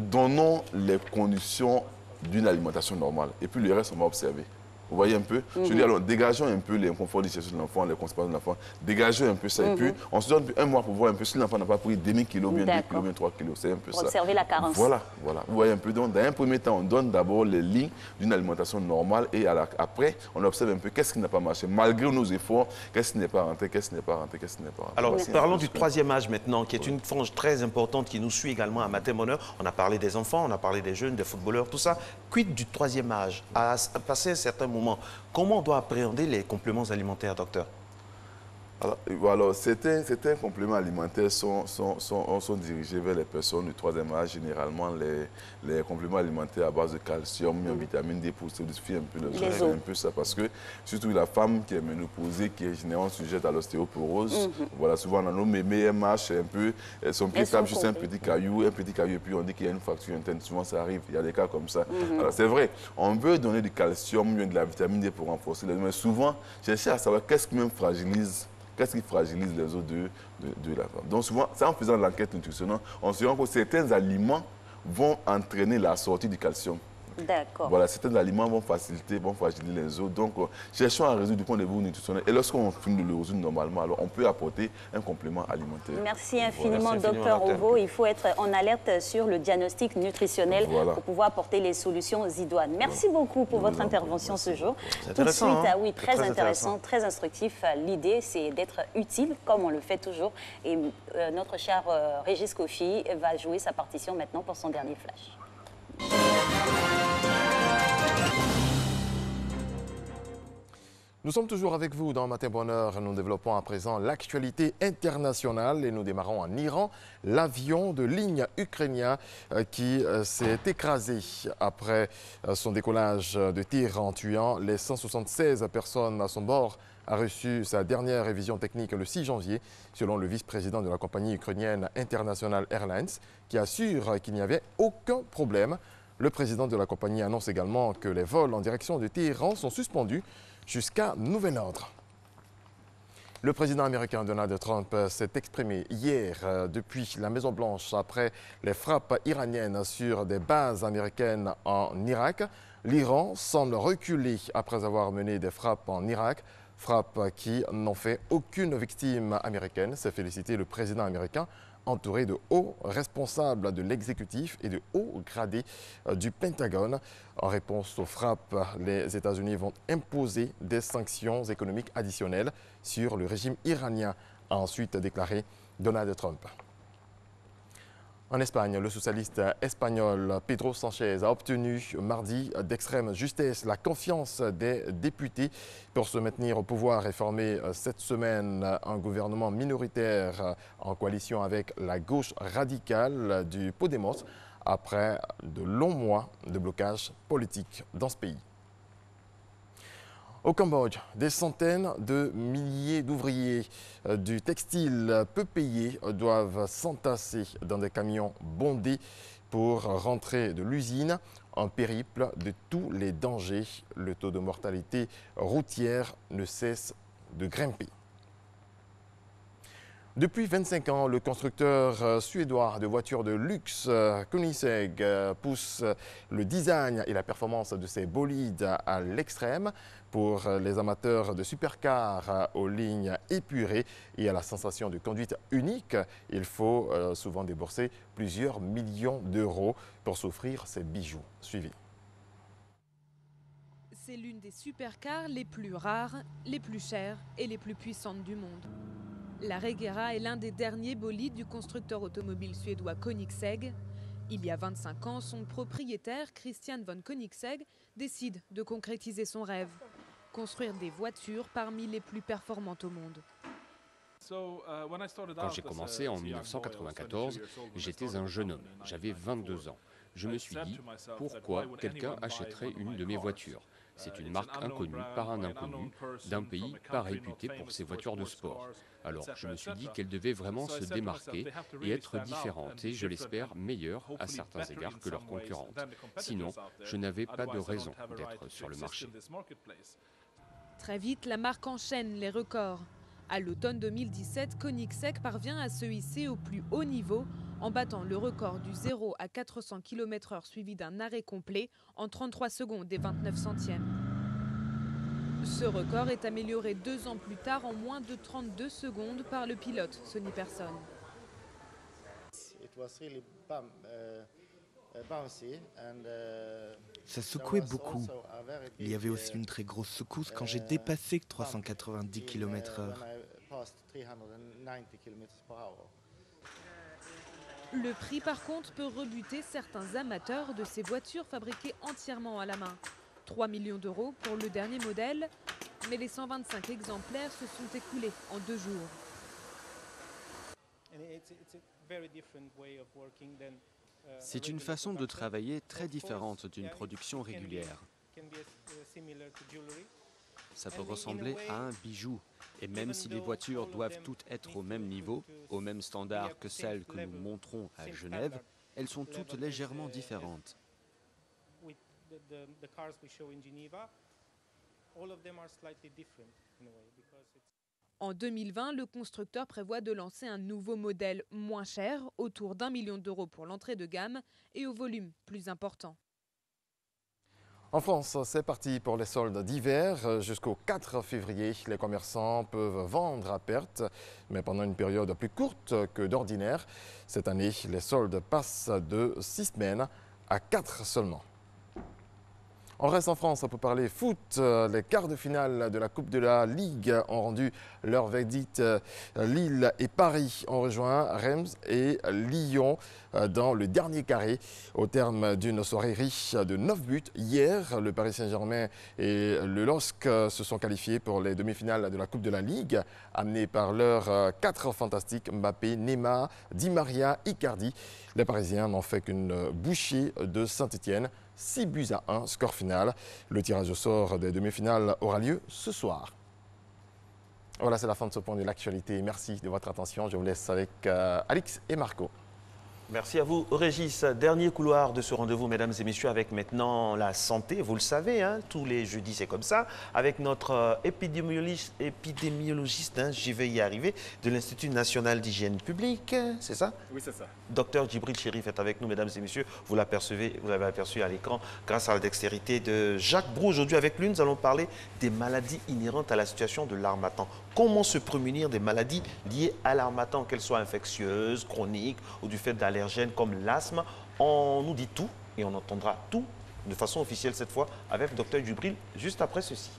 donnons les conditions d'une alimentation normale. Et puis le reste, on va observer. Vous voyez un peu? Je veux dire, alors, dégageons un peu les inconforts digestifs de l'enfant, les constipations de l'enfant. Dégageons un peu ça. Et puis, on se donne un mois pour voir un peu si l'enfant n'a pas pris demi-kilo, bien 2 kilos, bien 3 kilos. C'est un peu ça. Pour observer la carence. Voilà. Vous voyez un peu. Donc, dans un premier temps, on donne d'abord les lignes d'une alimentation normale et après, on observe un peu qu'est-ce qui n'a pas marché. Malgré nos efforts, qu'est-ce qui n'est pas rentré, qu'est-ce qui n'est pas rentré, qu'est-ce qui n'est pas rentré. Alors, parlons du 3e âge maintenant, qui est une frange très importante qui nous suit également à Matin Bonheur. On a parlé des enfants, on a parlé des jeunes, des footballeurs, tout ça. Quid du 3e âge? À passer un certain moment, comment on doit appréhender les compléments alimentaires, docteur? Alors certains compléments alimentaires sont dirigés vers les personnes du 3e âge, généralement les compléments alimentaires à base de calcium, vitamine D pour solidifier un peu les os. Un peu ça, parce que surtout la femme qui est ménopausée, qui est généralement sujette à l'ostéoporose, voilà, souvent on a nos mémés, elle marche un peu, son pied tape juste un petit caillou, et puis on dit qu'il y a une fracture interne. Souvent ça arrive, il y a des cas comme ça. Alors c'est vrai, on veut donner du calcium, de la vitamine D pour renforcer les os, mais souvent, chercher à savoir qu'est-ce qui même fragilise. Qu'est-ce qui fragilise les os de la femme? Donc souvent, c'est en faisant l'enquête nutritionnelle, on se rend compte que certains aliments vont entraîner la sortie du calcium. D'accord. Voilà, certains aliments vont fragiliser les os. Donc, cherchons à résoudre du point de vue nutritionnel. Et lorsqu'on finit de le résoudre normalement, alors on peut apporter un complément alimentaire. Merci infiniment, docteur Ovo. Il faut être en alerte sur le diagnostic nutritionnel pour pouvoir apporter les solutions idoines. Merci beaucoup pour votre intervention ce jour. Tout de suite, oui, très intéressant, très instructif. L'idée, c'est d'être utile, comme on le fait toujours. Et notre cher Régis Kofi va jouer sa partition maintenant pour son dernier flash. Nous sommes toujours avec vous dans Matin Bonheur. Nous développons à présent l'actualité internationale et nous démarrons en Iran. L'avion de ligne ukrainien qui s'est écrasé après son décollage de Téhéran, tuant les 176 personnes à son bord, a reçu sa dernière révision technique le 6 janvier, selon le vice-président de la compagnie ukrainienne International Airlines, qui assure qu'il n'y avait aucun problème. Le président de la compagnie annonce également que les vols en direction de Téhéran sont suspendus jusqu'à nouvel ordre. Le président américain Donald Trump s'est exprimé hier depuis la Maison-Blanche après les frappes iraniennes sur des bases américaines en Irak. L'Iran semble reculer après avoir mené des frappes en Irak, frappes qui n'ont fait aucune victime américaine, s'est félicité le président américain, entouré de hauts responsables de l'exécutif et de hauts gradés du Pentagone. En réponse aux frappes, les États-Unis vont imposer des sanctions économiques additionnelles sur le régime iranien, a ensuite déclaré Donald Trump. En Espagne, le socialiste espagnol Pedro Sánchez a obtenu mardi d'extrême justesse la confiance des députés pour se maintenir au pouvoir et former cette semaine un gouvernement minoritaire en coalition avec la gauche radicale du Podemos après de longs mois de blocage politique dans ce pays. Au Cambodge, des centaines de milliers d'ouvriers du textile peu payés doivent s'entasser dans des camions bondés pour rentrer de l'usine. Un périple de tous les dangers. Le taux de mortalité routière ne cesse de grimper. Depuis 25 ans, le constructeur suédois de voitures de luxe Koenigsegg pousse le design et la performance de ses bolides à l'extrême. Pour les amateurs de supercars aux lignes épurées et à la sensation de conduite unique, il faut souvent débourser plusieurs millions d'euros pour s'offrir ces bijoux. Suivez. C'est l'une des supercars les plus rares, les plus chères et les plus puissantes du monde. La Regera est l'un des derniers bolides du constructeur automobile suédois Koenigsegg. Il y a 25 ans, son propriétaire, Christian von Koenigsegg, décide de concrétiser son rêve. Construire des voitures parmi les plus performantes au monde. Quand j'ai commencé en 1994, j'étais un jeune homme, j'avais 22 ans. Je me suis dit, pourquoi quelqu'un achèterait une de mes voitures? C'est une marque inconnue par un inconnu, d'un pays pas réputé pour ses voitures de sport. Alors je me suis dit qu'elle devait vraiment se démarquer et être différente et, je l'espère, meilleure à certains égards que leurs concurrentes. Sinon, je n'avais pas de raison d'être sur le marché. Très vite, la marque enchaîne les records. À l'automne 2017, Koenigsegg parvient à se hisser au plus haut niveau en battant le record du 0 à 400 km/h suivi d'un arrêt complet en 33 secondes et 29 centièmes. Ce record est amélioré 2 ans plus tard en moins de 32 secondes par le pilote Sonny Persson. Ça secouait beaucoup. Il y avait aussi une très grosse secousse quand j'ai dépassé 390 km/h. Le prix, par contre, peut rebuter certains amateurs de ces voitures fabriquées entièrement à la main. 3 millions d'euros pour le dernier modèle, mais les 125 exemplaires se sont écoulés en 2 jours. C'est une façon de travailler très différente d'une production régulière. Ça peut ressembler à un bijou. Et même si les voitures doivent toutes être au même niveau, au même standard que celles que nous montrons à Genève, elles sont toutes légèrement différentes. En 2020, le constructeur prévoit de lancer un nouveau modèle moins cher, autour d'1 million d'euros pour l'entrée de gamme et au volume plus important. En France, c'est parti pour les soldes d'hiver. Jusqu'au 4 février, les commerçants peuvent vendre à perte, mais pendant une période plus courte que d'ordinaire. Cette année, les soldes passent de 6 semaines à 4 seulement. On reste en France pour parler foot. Les quarts de finale de la Coupe de la Ligue ont rendu leur verdict. Lille et Paris ont rejoint Reims et Lyon dans le dernier carré. Au terme d'une soirée riche de 9 buts, hier, le Paris Saint-Germain et le LOSC se sont qualifiés pour les demi-finales de la Coupe de la Ligue, amenés par leurs 4 fantastiques Mbappé, Neymar, Di Maria, Icardi. Les Parisiens n'ont fait qu'une bouchée de Saint-Etienne. 6-1, score final. Le tirage au sort des demi-finales aura lieu ce soir. Voilà, c'est la fin de ce point de l'actualité. Merci de votre attention. Je vous laisse avec Alix et Marco. Merci à vous, Régis. Dernier couloir de ce rendez-vous, mesdames et messieurs, avec maintenant la santé. Vous le savez, hein, tous les jeudis, c'est comme ça. Avec notre épidémiologiste, j'y vais y arriver, de l'Institut national d'hygiène publique, c'est ça? Oui, c'est ça. Docteur Djibril Chérif est avec nous, mesdames et messieurs. Vous l'apercevez, vous l'avez aperçu à l'écran grâce à la dextérité de Jacques Brou. Aujourd'hui, avec lui, nous allons parler des maladies inhérentes à la situation de l'harmattan. Comment se prémunir des maladies liées à l'harmattan, qu'elles soient infectieuses, chroniques ou du fait d'allergènes comme l'asthme? On nous dit tout et on entendra tout de façon officielle cette fois avec Dr Djibril juste après ceci.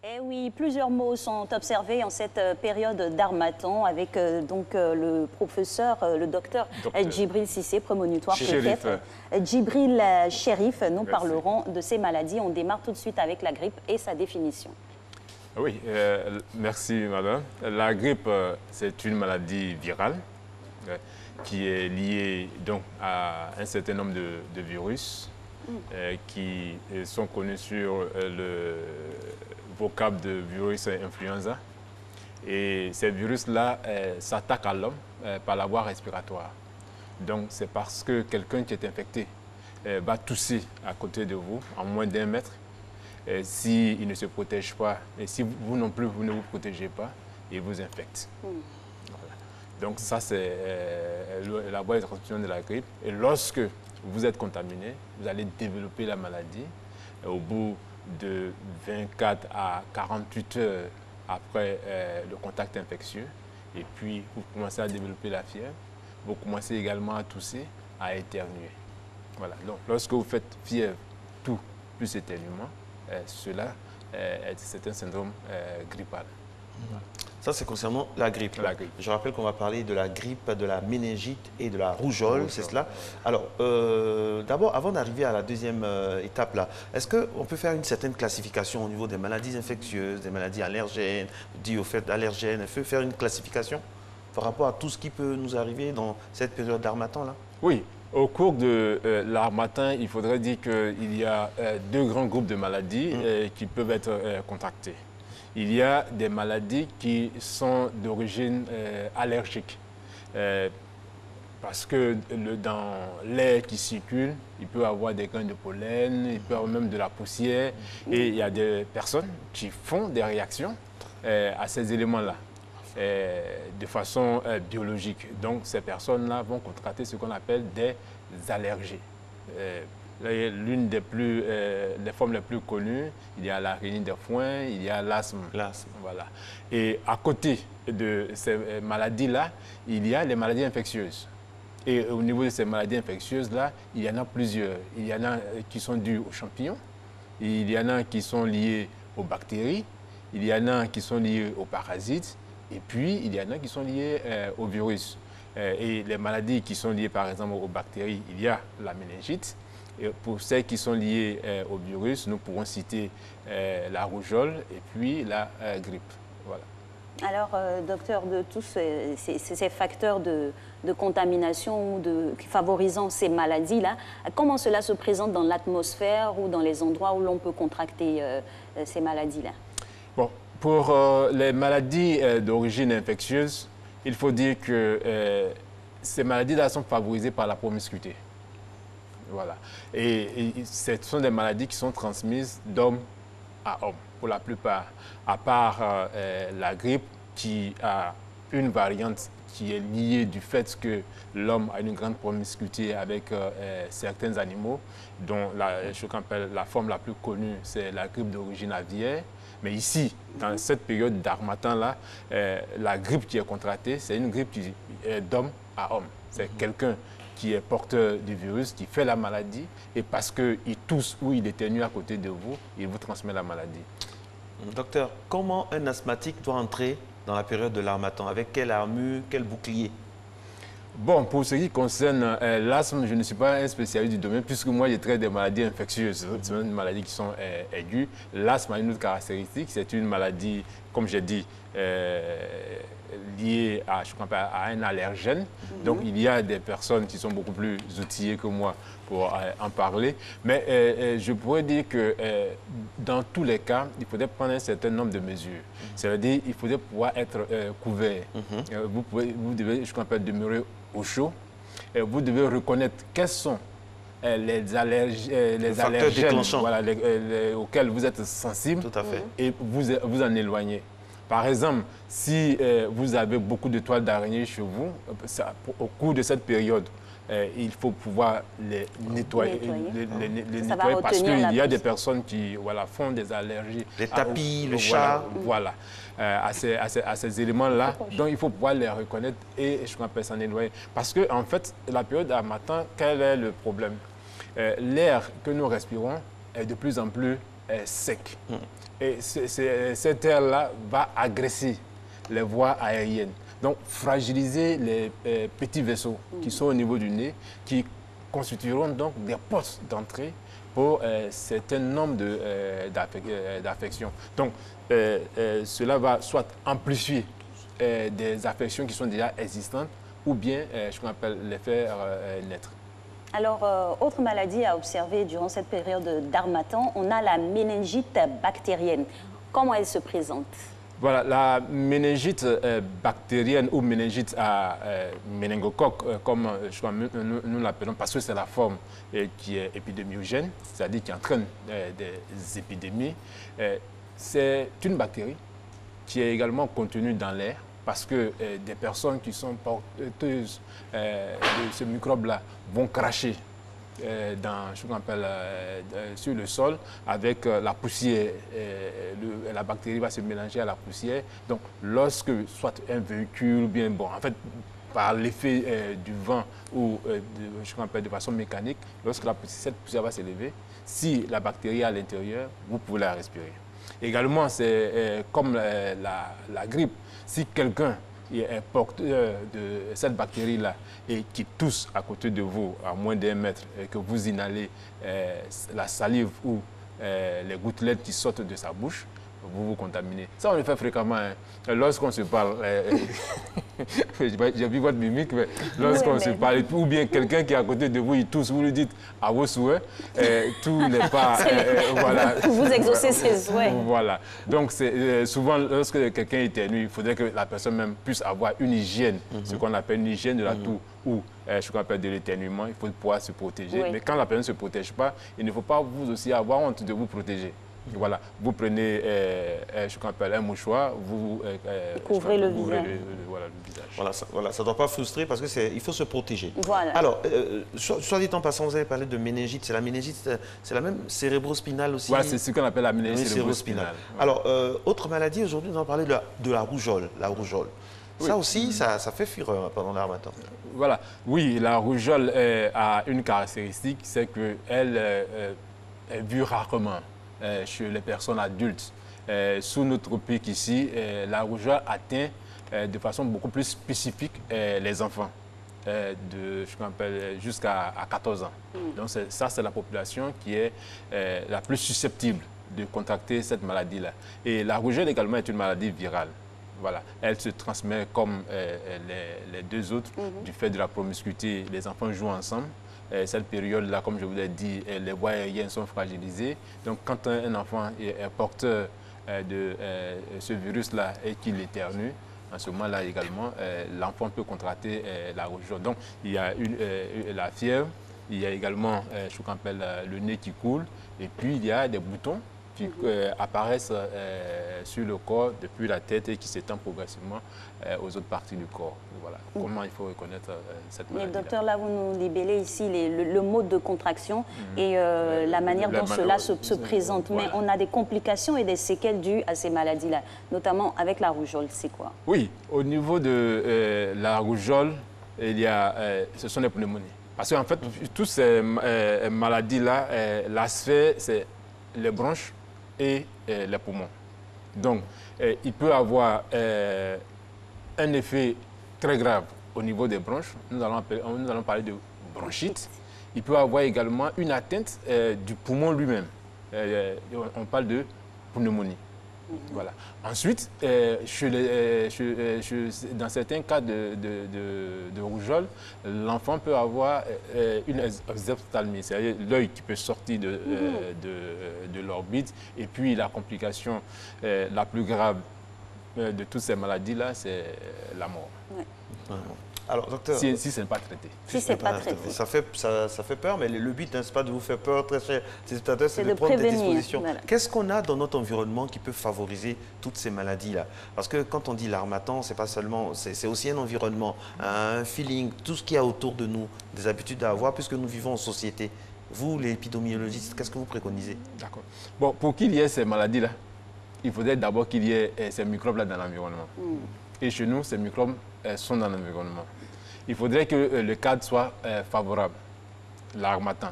Eh oui, plusieurs mots sont observés en cette période d'harmattan avec le professeur, le docteur Djibril Cissé, prémonitoire peut-être. Djibril Chérif, nous parlerons de ces maladies. On démarre tout de suite avec la grippe et sa définition. Oui, merci madame. La grippe, c'est une maladie virale qui est liée donc à un certain nombre de virus qui sont connus sur le vocable de virus influenza. Et ces virus-là s'attaquent à l'homme par la voie respiratoire. Donc c'est parce que quelqu'un qui est infecté va tousser à côté de vous en moins d'1 mètre. S'il ne se protège pas, et si vous non plus, vous ne vous protégez pas, il vous infecte. Voilà. Donc ça, c'est la voie de transmission de la grippe. Et lorsque vous êtes contaminé, vous allez développer la maladie au bout de 24 à 48 heures après le contact infectieux. Et puis, vous commencez à développer la fièvre. Vous commencez également à tousser, à éternuer. Voilà. Donc, lorsque vous faites fièvre, toux, plus éternuement, cela, c'est un syndrome grippal. Ça, c'est concernant la grippe. Je rappelle qu'on va parler de la grippe, de la méningite et de la rougeole, c'est cela. Alors, d'abord, avant d'arriver à la deuxième étape, là, est-ce qu'on peut faire une certaine classification au niveau des maladies infectieuses, des maladies allergènes, dues au fait d'allergènes? Il faut faire une classification par rapport à tout ce qui peut nous arriver dans cette période d'harmattan, là? Oui. Au cours de l'harmattan, il faudrait dire qu'il y a 2 grands groupes de maladies qui peuvent être contractées. Il y a des maladies qui sont d'origine allergique. Parce que dans l'air qui circule, il peut y avoir des grains de pollen, il peut y avoir même de la poussière. Et il y a des personnes qui font des réactions à ces éléments-là. De façon biologique. Donc, ces personnes-là vont contracter ce qu'on appelle des allergies. L'une des formes les plus connues, il y a la rhinite des foins, il y a l'asthme. Voilà. Et à côté de ces maladies-là, il y a les maladies infectieuses. Et au niveau de ces maladies infectieuses-là, il y en a plusieurs. Il y en a qui sont dues aux champignons, il y en a qui sont liées aux bactéries, il y en a qui sont liées aux parasites, et puis, il y en a qui sont liés au virus. Et les maladies qui sont liées, par exemple, aux bactéries, il y a la méningite. Et pour celles qui sont liées au virus, nous pourrons citer la rougeole et puis la grippe. Voilà. Alors, docteur, de tous ces facteurs de contamination ou favorisant ces maladies-là, comment cela se présente dans l'atmosphère ou dans les endroits où l'on peut contracter ces maladies-là? Bon. Pour les maladies d'origine infectieuse, il faut dire que ces maladies-là sont favorisées par la promiscuité. Voilà. Et ce sont des maladies qui sont transmises d'homme à homme, pour la plupart, à part la grippe qui a une variante qui est liée du fait que l'homme a une grande promiscuité avec certains animaux, dont la forme la plus connue, c'est la grippe d'origine aviaire. Mais ici, dans cette période d'harmattan-là, la grippe qui est contractée, c'est une grippe d'homme à homme. C'est quelqu'un qui est porteur du virus, qui fait la maladie, et parce qu'il tousse ou il éternue à côté de vous, il vous transmet la maladie. Docteur, comment un asthmatique doit entrer dans la période de l'harmattan? Avec quelle armure, quel bouclier? Bon, pour ce qui concerne l'asthme, je ne suis pas un spécialiste du domaine, puisque moi, je traite des maladies infectieuses. Ce sont des maladies qui sont aiguës. L'asthme a une autre caractéristique, c'est une maladie, comme j'ai dit, liée à un allergène. Donc, il y a des personnes qui sont beaucoup plus outillées que moi pour en parler. Mais je pourrais dire que dans tous les cas, il faudrait prendre un certain nombre de mesures. C'est-à-dire qu'il faudrait pouvoir être couvert. Vous devez, demeurer au chaud. Vous devez reconnaître quels sont les allergènes voilà, auxquels vous êtes sensible. Tout à fait. Et vous en éloigner. Par exemple, si vous avez beaucoup de toiles d'araignée chez vous, au cours de cette période, il faut pouvoir les nettoyer, parce qu'il y a des personnes qui font des allergies. Les tapis, le chat. Voilà, à ces éléments-là. Donc, il faut pouvoir les reconnaître et s'en éloigner. Parce que, en fait, la période à matin, quel est le problème? L'air que nous respirons est de plus en plus sec. Et cet air-là va agresser les voies aériennes. Donc, fragiliser les petits vaisseaux qui sont au niveau du nez, qui constitueront donc des portes d'entrée pour un certain nombre d'affections. Donc, cela va soit amplifier des affections qui sont déjà existantes ou bien, ce qu'on appelle, les faire naître. Alors, autre maladie à observer durant cette période d'harmattan, on a la méningite bactérienne. Comment elle se présente? Voilà, la méningite bactérienne ou méningite à méningocoque, comme nous l'appelons, parce que c'est la forme qui est épidémiogène, c'est-à-dire qui entraîne des épidémies. C'est une bactérie qui est également contenue dans l'air, parce que des personnes qui sont porteuses de ce microbe-là vont cracher sur le sol avec la poussière. La bactérie va se mélanger à la poussière. Donc, lorsque soit un véhicule ou bien, en fait, par l'effet du vent ou de façon mécanique, lorsque cette poussière va s'élever, si la bactérie est à l'intérieur, vous pouvez la respirer. Également, c'est comme la grippe. Si quelqu'un est porteur de cette bactérie-là et qui tousse à côté de vous à moins d'1 mètre et que vous inhalez la salive ou les gouttelettes qui sortent de sa bouche, vous vous contaminez. Ça, on le fait fréquemment. Hein. Lorsqu'on se parle, j'ai vu votre mimique, mais lorsqu'on se parle, ou bien quelqu'un qui est à côté de vous, il tousse, vous lui dites à vos souhaits, tout n'est pas... voilà. Vous exaucez ses souhaits. Voilà. Donc, souvent, lorsque quelqu'un éternue, il faudrait que la personne même puisse avoir une hygiène, ce qu'on appelle une hygiène de la toux, ou ce qu'on appelle de l'éternuement, il faut pouvoir se protéger. Oui. Mais quand la personne ne se protège pas, il ne faut pas vous aussi avoir honte de vous protéger. Voilà, vous prenez ce qu'on appelle un mouchoir, vous couvrez le visage. Voilà, ça ne doit pas frustrer parce qu'il faut se protéger. Voilà. Alors, soit dit en passant, vous avez parlé de méningite. C'est la méningite, c'est la même cérébrospinale aussi? Voilà, c'est ce qu'on appelle la méningite cérébrospinale. Alors, autre maladie, aujourd'hui, nous allons parler de la rougeole. La rougeole. Oui. Ça aussi, ça fait fureur pendant l'harmattan. Voilà, oui, la rougeole a une caractéristique, c'est qu'elle est vue rarement chez les personnes adultes. Sous notre tropique ici, la rougeole atteint de façon beaucoup plus spécifique les enfants de ce qu'on appelle jusqu'à 14 ans. Donc ça, c'est la population qui est la plus susceptible de contracter cette maladie-là. Et la rougeole également est une maladie virale. Voilà. Elle se transmet comme les deux autres du fait de la promiscuité. Les enfants jouent ensemble. Cette période-là, comme je vous l'ai dit, les voies aériennes sont fragilisées. Donc, quand un enfant est porteur de ce virus-là et qu'il éternue, en ce moment-là également, l'enfant peut contracter la rougeole. Donc, il y a la fièvre, il y a également ce qu'on appelle le nez qui coule, et puis il y a des boutons qui apparaissent sur le corps depuis la tête et qui s'étendent progressivement aux autres parties du corps. Voilà. Comment il faut reconnaître cette maladie. Mais docteur, là, vous nous libellez ici le mode de contraction et la manière dont cela se présente. Mais on a des complications et des séquelles dues à ces maladies-là, notamment avec la rougeole. C'est quoi? Oui, au niveau de la rougeole, ce sont les pneumonies. Parce qu'en fait, toutes ces maladies-là, la sphère, c'est les bronches et les poumons. Donc, il peut avoir un effet très grave au niveau des bronches. Nous allons parler de bronchite. Il peut avoir également une atteinte du poumon lui-même. On parle de pneumonie. Voilà. Ensuite, dans certains cas de rougeole, l'enfant peut avoir une exophthalmie, c'est-à-dire l'œil qui peut sortir de l'orbite. Et puis la complication la plus grave de toutes ces maladies-là, c'est la mort. Ouais. Alors, docteur, si ce n'est pas traité. Si ce n'est pas traité. Ça fait peur, mais le but, ce n'est pas de vous faire peur, très cher téléspectateurs, c'est de prendre prévenir, des dispositions. voilà. Qu'est-ce qu'on a dans notre environnement qui peut favoriser toutes ces maladies-là? Parce que quand on dit l'harmattan, c'est pas seulement, c'est aussi un environnement, un feeling, tout ce qu'il y a autour de nous, des habitudes à avoir, puisque nous vivons en société. Vous, les épidémiologistes, qu'est-ce que vous préconisez? D'accord. Bon, pour qu'il y ait ces maladies-là, il faudrait d'abord qu'il y ait ces microbes-là dans l'environnement. Et chez nous, ces microbes sont dans l'environnement. Il faudrait que le cadre soit favorable, l'harmattan.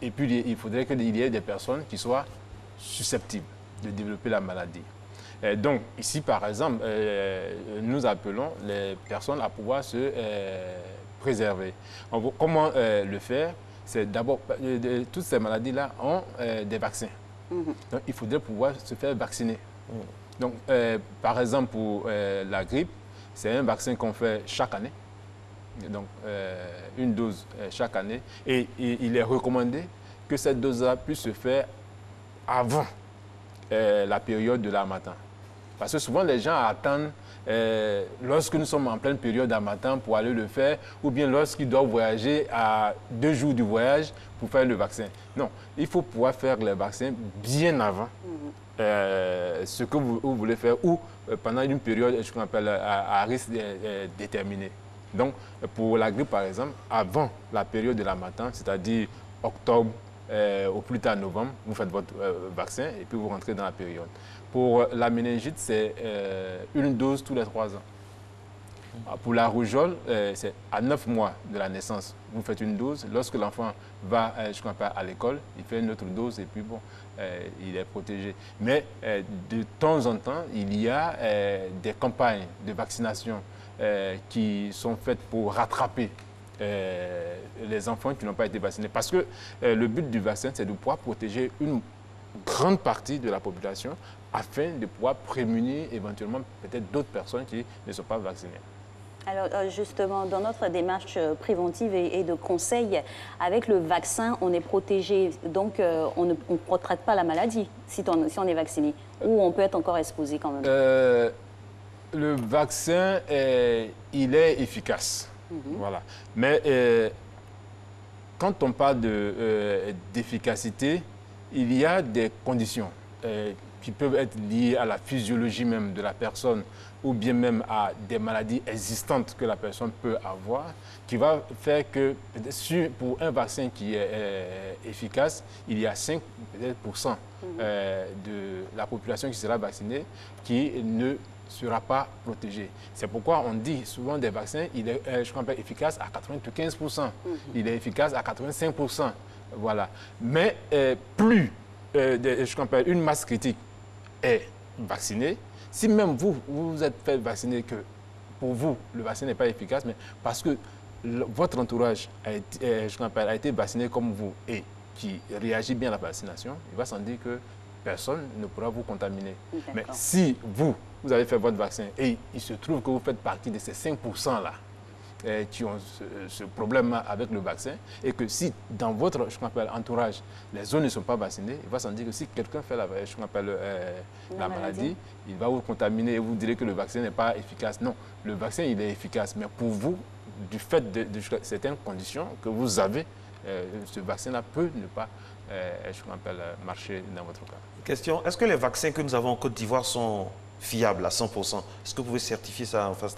Et puis, il faudrait qu'il y ait des personnes qui soient susceptibles de développer la maladie. Donc, ici, par exemple, nous appelons les personnes à pouvoir se préserver. Comment le faire? C'est d'abord, toutes ces maladies-là ont des vaccins. Donc, il faudrait pouvoir se faire vacciner. Donc, par exemple, pour la grippe, c'est un vaccin qu'on fait chaque année. Donc, une dose chaque année. Et il est recommandé que cette dose-là puisse se faire avant la période de l'harmattan. Parce que souvent, les gens attendent lorsque nous sommes en pleine période d'harmattan pour aller le faire, ou bien lorsqu'ils doivent voyager à 2 jours du voyage pour faire le vaccin. Non, il faut pouvoir faire le vaccin bien avant ce que vous voulez faire, ou pendant une période qu'on appelle à risque déterminé. Donc, pour la grippe, par exemple, avant la période de l'harmattan, c'est-à-dire octobre, au plus tard novembre, vous faites votre vaccin et puis vous rentrez dans la période. Pour la méningite, c'est une dose tous les 3 ans. Pour la rougeole, c'est à 9 mois de la naissance, vous faites une dose. Lorsque l'enfant va à l'école, il fait une autre dose et puis bon, il est protégé. Mais de temps en temps, il y a des campagnes de vaccination qui sont faites pour rattraper les enfants qui n'ont pas été vaccinés. Parce que le but du vaccin, c'est de pouvoir protéger une grande partie de la population afin de pouvoir prémunir éventuellement peut-être d'autres personnes qui ne sont pas vaccinées. Alors justement, dans notre démarche préventive et de conseil, avec le vaccin, on est protégé, donc on ne contracte pas la maladie si on est vacciné, ou on peut être encore exposé quand même. Le vaccin, il est efficace. Voilà. Mais quand on parle d'efficacité, il y a des conditions qui peuvent être liées à la physiologie même de la personne ou bien même à des maladies existantes que la personne peut avoir, qui va faire que pour un vaccin qui est efficace, il y a 5% de la population qui sera vaccinée qui ne sera pas protégée. C'est pourquoi on dit souvent des vaccins, il est efficace à 95%, il est efficace à 85%. Voilà. Mais plus une masse critique est vaccinée, si même vous êtes fait vacciner, que pour vous, le vaccin n'est pas efficace, mais parce que votre entourage a été vacciné comme vous et qui réagit bien à la vaccination, il va sans dire que personne ne pourra vous contaminer. Mais si vous avez fait votre vaccin et il se trouve que vous faites partie de ces 5%-là qui ont ce problème avec le vaccin, et que si dans votre entourage, les zones ne sont pas vaccinées, il va sans dire que si quelqu'un fait la maladie, il va vous contaminer et vous direz que le vaccin n'est pas efficace. Non, le vaccin, il est efficace, mais pour vous, du fait de certaines conditions que vous avez, ce vaccin-là peut ne pas marcher dans votre cas. Question, est-ce que les vaccins que nous avons en Côte d'Ivoire sont fiables à 100%? Est-ce que vous pouvez certifier ça en face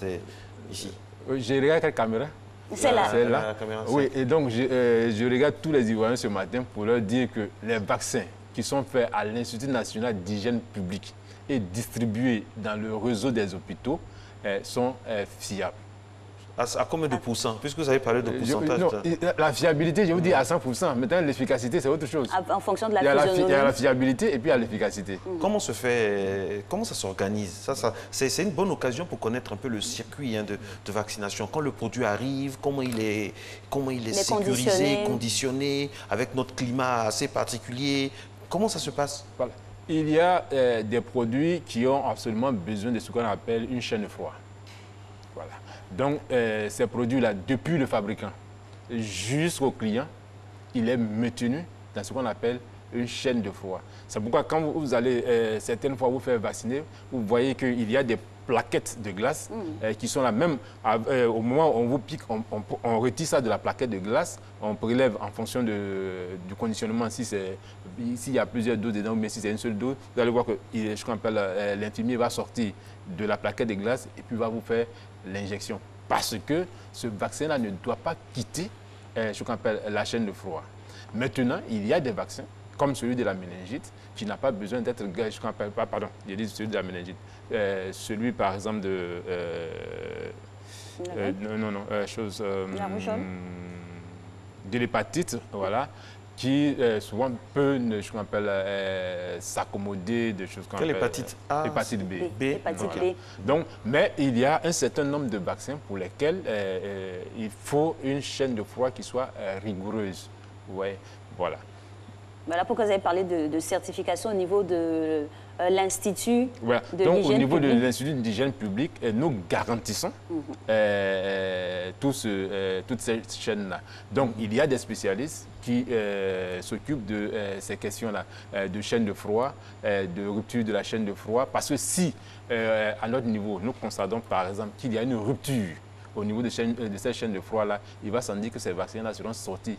ici? Je regarde quelle caméra? C'est là. C'est là. Oui, et donc je regarde tous les Ivoiriens ce matin pour leur dire que les vaccins qui sont faits à l'Institut national d'hygiène publique et distribués dans le réseau des hôpitaux sont fiables. À combien de pourcents? Puisque vous avez parlé de pourcentage. Non, la fiabilité, je vous dis à 100%. Maintenant, l'efficacité, c'est autre chose. En fonction de la physionomie. Il y a la fiabilité et puis il y a l'efficacité. Comment se fait, comment ça s'organise? C'est une bonne occasion pour connaître un peu le circuit de vaccination. Quand le produit arrive, comment il est sécurisé, conditionné, avec notre climat assez particulier. Comment ça se passe? Voilà. Il y a des produits qui ont absolument besoin de ce qu'on appelle une chaîne de froid. Voilà. Donc, ces produits-là, depuis le fabricant jusqu'au client, il est maintenu dans ce qu'on appelle une chaîne de froid. C'est pourquoi quand vous allez certaines fois vous faire vacciner, vous voyez qu'il y a des plaquettes de glace qui sont là. Même au moment où on vous pique, on retire ça de la plaquette de glace, on prélève en fonction du conditionnement, s'il y a plusieurs doses dedans, mais si c'est une seule dose, vous allez voir que l'infirmier va sortir de la plaquette de glace et puis va vous faire l'injection. Parce que ce vaccin-là ne doit pas quitter ce qu'on appelle la chaîne de froid. Maintenant, il y a des vaccins, comme celui de la méningite, qui n'a pas besoin d'être, je ne appelle pas, pardon, je dis celui de la méningite, celui par exemple de, de l'hépatite, voilà, qui souvent peut, je appelle, s'accommoder de choses comme l'hépatite A, l'hépatite B. Hépatite voilà. B. Donc, mais il y a un certain nombre de vaccins pour lesquels il faut une chaîne de froid qui soit rigoureuse. Ouais, voilà. Voilà pourquoi vous avez parlé de certification au niveau de l'Institut voilà. de Donc, l'hygiène au niveau publique. de l'Institut d'hygiène publique, nous garantissons toutes ces chaînes-là. Donc, il y a des spécialistes qui s'occupent de ces questions-là, de chaîne de froid, de rupture de la chaîne de froid. Parce que si, à notre niveau, nous constatons par exemple qu'il y a une rupture au niveau de cette chaîne de froid-là, il va sans dire que ces vaccins-là seront sortis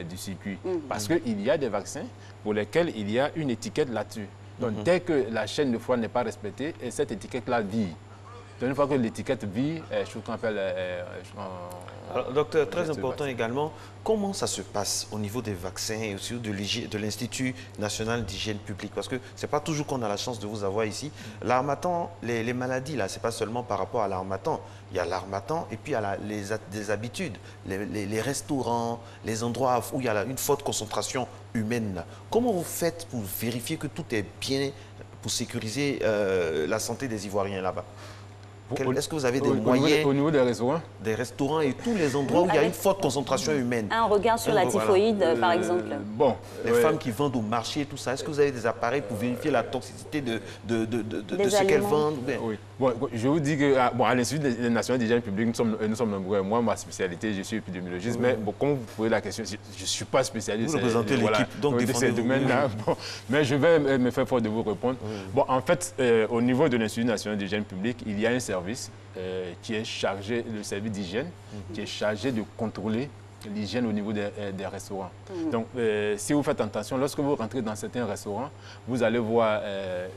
du circuit. Parce qu'il y a des vaccins pour lesquels il y a une étiquette là-dessus. Donc, dès que la chaîne de froid n'est pas respectée, cette étiquette-là vit. Donc, une fois que l'étiquette vit, je qu'on appelle... Alors, docteur, très important également, comment ça se passe au niveau des vaccins et aussi de l'Institut national d'hygiène publique? Parce que ce n'est pas toujours qu'on a la chance de vous avoir ici. L'harmattan, les maladies, là, ce n'est pas seulement par rapport à l'harmattan. Il y a l'harmattan et puis il y a les habitudes, les restaurants, les endroits où il y a une forte concentration humaine. Là. Comment vous faites pour vérifier que tout est bien, pour sécuriser la santé des Ivoiriens là-bas? Est-ce que vous avez des moyens au niveau des restaurants? Des restaurants et tous les endroits où il y a une forte concentration humaine. Un regard sur la typhoïde, par exemple. Bon, les femmes qui vendent au marché, tout ça, est-ce que vous avez des appareils pour vérifier la toxicité de ce qu'elles vendent? Oui. Bon, je vous dis que à l'Institut national d'hygiène publique, nous sommes nombreux. Moi, ma spécialité, je suis épidémiologiste, mais bon, comme vous posez la question, je ne suis pas spécialiste. Vous représentez l'équipe, donc défendez-vous. Bon, mais je vais me faire fort de vous répondre. Bon, en fait, au niveau de l'Institut national d'hygiène publique, il y a un service qui est chargé, le service d'hygiène, qui est chargé de contrôler l'hygiène au niveau des restaurants. Donc, si vous faites attention, lorsque vous rentrez dans certains restaurants, vous allez voir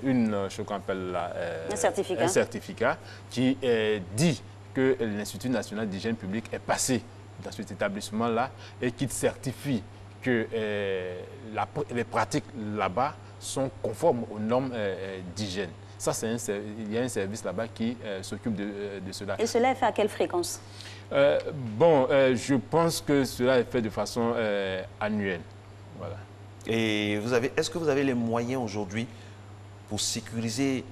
ce qu'on appelle un certificat qui dit que l'Institut national d'hygiène publique est passé dans cet établissement-là et qui certifie que les pratiques là-bas sont conformes aux normes d'hygiène. Ça, il y a un service là-bas qui s'occupe de cela. Et cela est fait à quelle fréquence? Je pense que cela est fait de façon annuelle. Voilà. Et est-ce que vous avez les moyens aujourd'hui pour sécuriser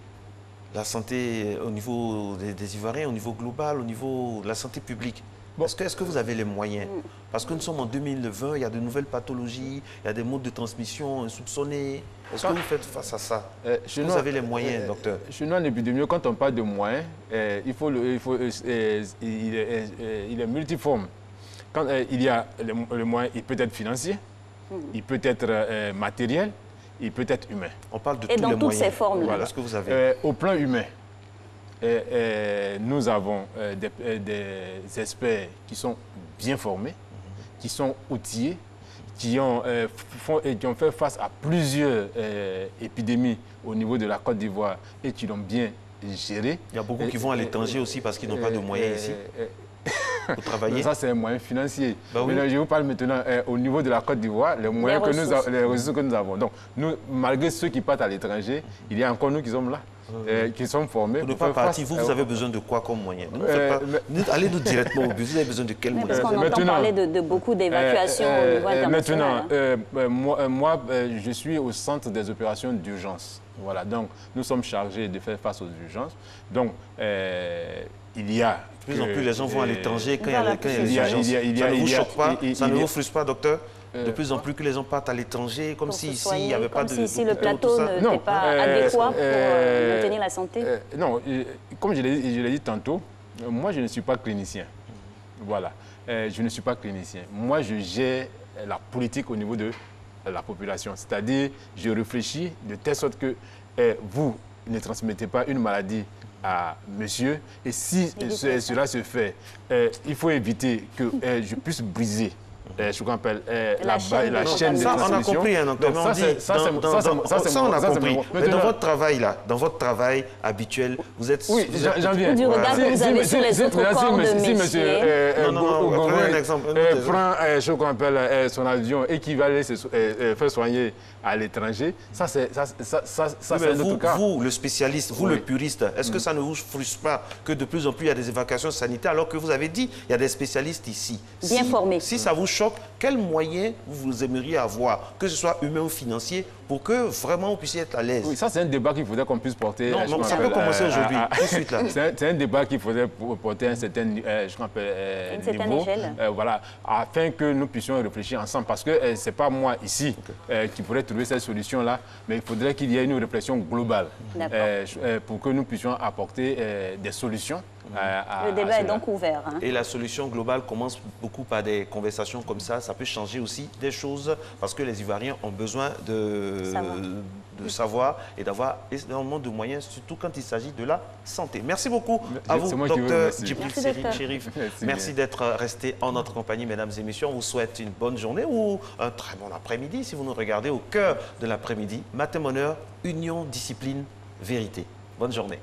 la santé au niveau des Ivoiriens, au niveau global, au niveau de la santé publique? Est-ce que vous avez les moyens? Parce que nous sommes en 2020, il y a de nouvelles pathologies, il y a des modes de transmission insoupçonnés. Est-ce que vous faites face à ça? Vous avez les moyens, docteur? Chez nous, en épidémie, quand on parle de moyens, il est multiforme. Quand il y a le moyen, il peut être financier, il peut être matériel, il peut être humain. On parle de tous les moyens. Et dans toutes ces formes-là. Voilà ce que vous avez. Au plan humain, nous avons des experts qui sont bien formés, qui sont outillés, qui ont fait face à plusieurs épidémies au niveau de la Côte d'Ivoire et qui l'ont bien géré. Il y a beaucoup qui vont à l'étranger aussi parce qu'ils n'ont pas de moyens ici pour travailler. Ça, c'est un moyen financier. Oui. Je vous parle maintenant au niveau de la Côte d'Ivoire, les moyens les ressources que nous avons. Donc, nous, malgré ceux qui partent à l'étranger, il y a encore nous qui sommes là. qui sont formés. Pour ne pas partir, vous avez besoin de quoi comme moyen? Allez-nous directement au but, vous avez besoin de quel moyen? Parce qu'on entend parler de beaucoup d'évacuations au niveau international. Maintenant, moi, je suis au centre des opérations d'urgence. Voilà, donc nous sommes chargés de faire face aux urgences. Donc, il y a... De plus en plus, les gens vont à l'étranger quand il y a les urgences. Ça ne vous choque pas? Ça ne vous frustre pas, docteur? De plus en plus que les gens partent à l'étranger, comme si ici, il n'y avait pas de... Comme si le plateau n'était pas adéquat pour maintenir la santé? Non, comme je l'ai dit tantôt, moi, je ne suis pas clinicien. Voilà, je ne suis pas clinicien. Moi, je gère la politique au niveau de la population. C'est-à-dire, je réfléchis de telle sorte que vous ne transmettez pas une maladie à monsieur. Et si cela se fait, il faut éviter que je puisse briser ce qu'on appelle la chaîne de transmission. On a compris, hein, donc, ça, on a compris. Mais dans votre travail, là, dans votre travail habituel, vous êtes... Oui, j'en viens. Du regard que vous avez sur les autres corps de métier. Si monsieur prend ce qu'on appelle son avion et qui va aller se faire soigner à l'étranger, ça c'est un autre cas. Vous, le spécialiste, vous, le puriste, est-ce que ça ne vous frustre pas que de plus en plus il y a des évacuations sanitaires alors que vous avez dit il y a des spécialistes ici? Bien formés. Si ça vous choque, quels moyens vous aimeriez avoir, que ce soit humain ou financier, pour que vraiment vous puissiez être à l'aise? Oui, ça c'est un débat qu'il faudrait qu'on puisse porter. Non, ça peut commencer aujourd'hui, tout de suite là. C'est un débat qu'il faudrait porter à un certain niveau, voilà, afin que nous puissions réfléchir ensemble. Parce que ce n'est pas moi ici qui pourrais trouver cette solution-là, mais il faudrait qu'il y ait une réflexion globale pour que nous puissions apporter des solutions. Le débat est donc ouvert. Hein. Et la solution globale commence beaucoup par des conversations comme ça. Ça peut changer aussi des choses parce que les Ivoiriens ont besoin de savoir et d'avoir énormément de moyens, surtout quand il s'agit de la santé. Merci beaucoup à vous, docteur Djibril Chérif. Merci d'être resté en notre compagnie, mesdames et messieurs. On vous souhaite une bonne journée ou un très bon après-midi si vous nous regardez au cœur de l'après-midi. Matin Bonheur, Union, Discipline, Vérité. Bonne journée.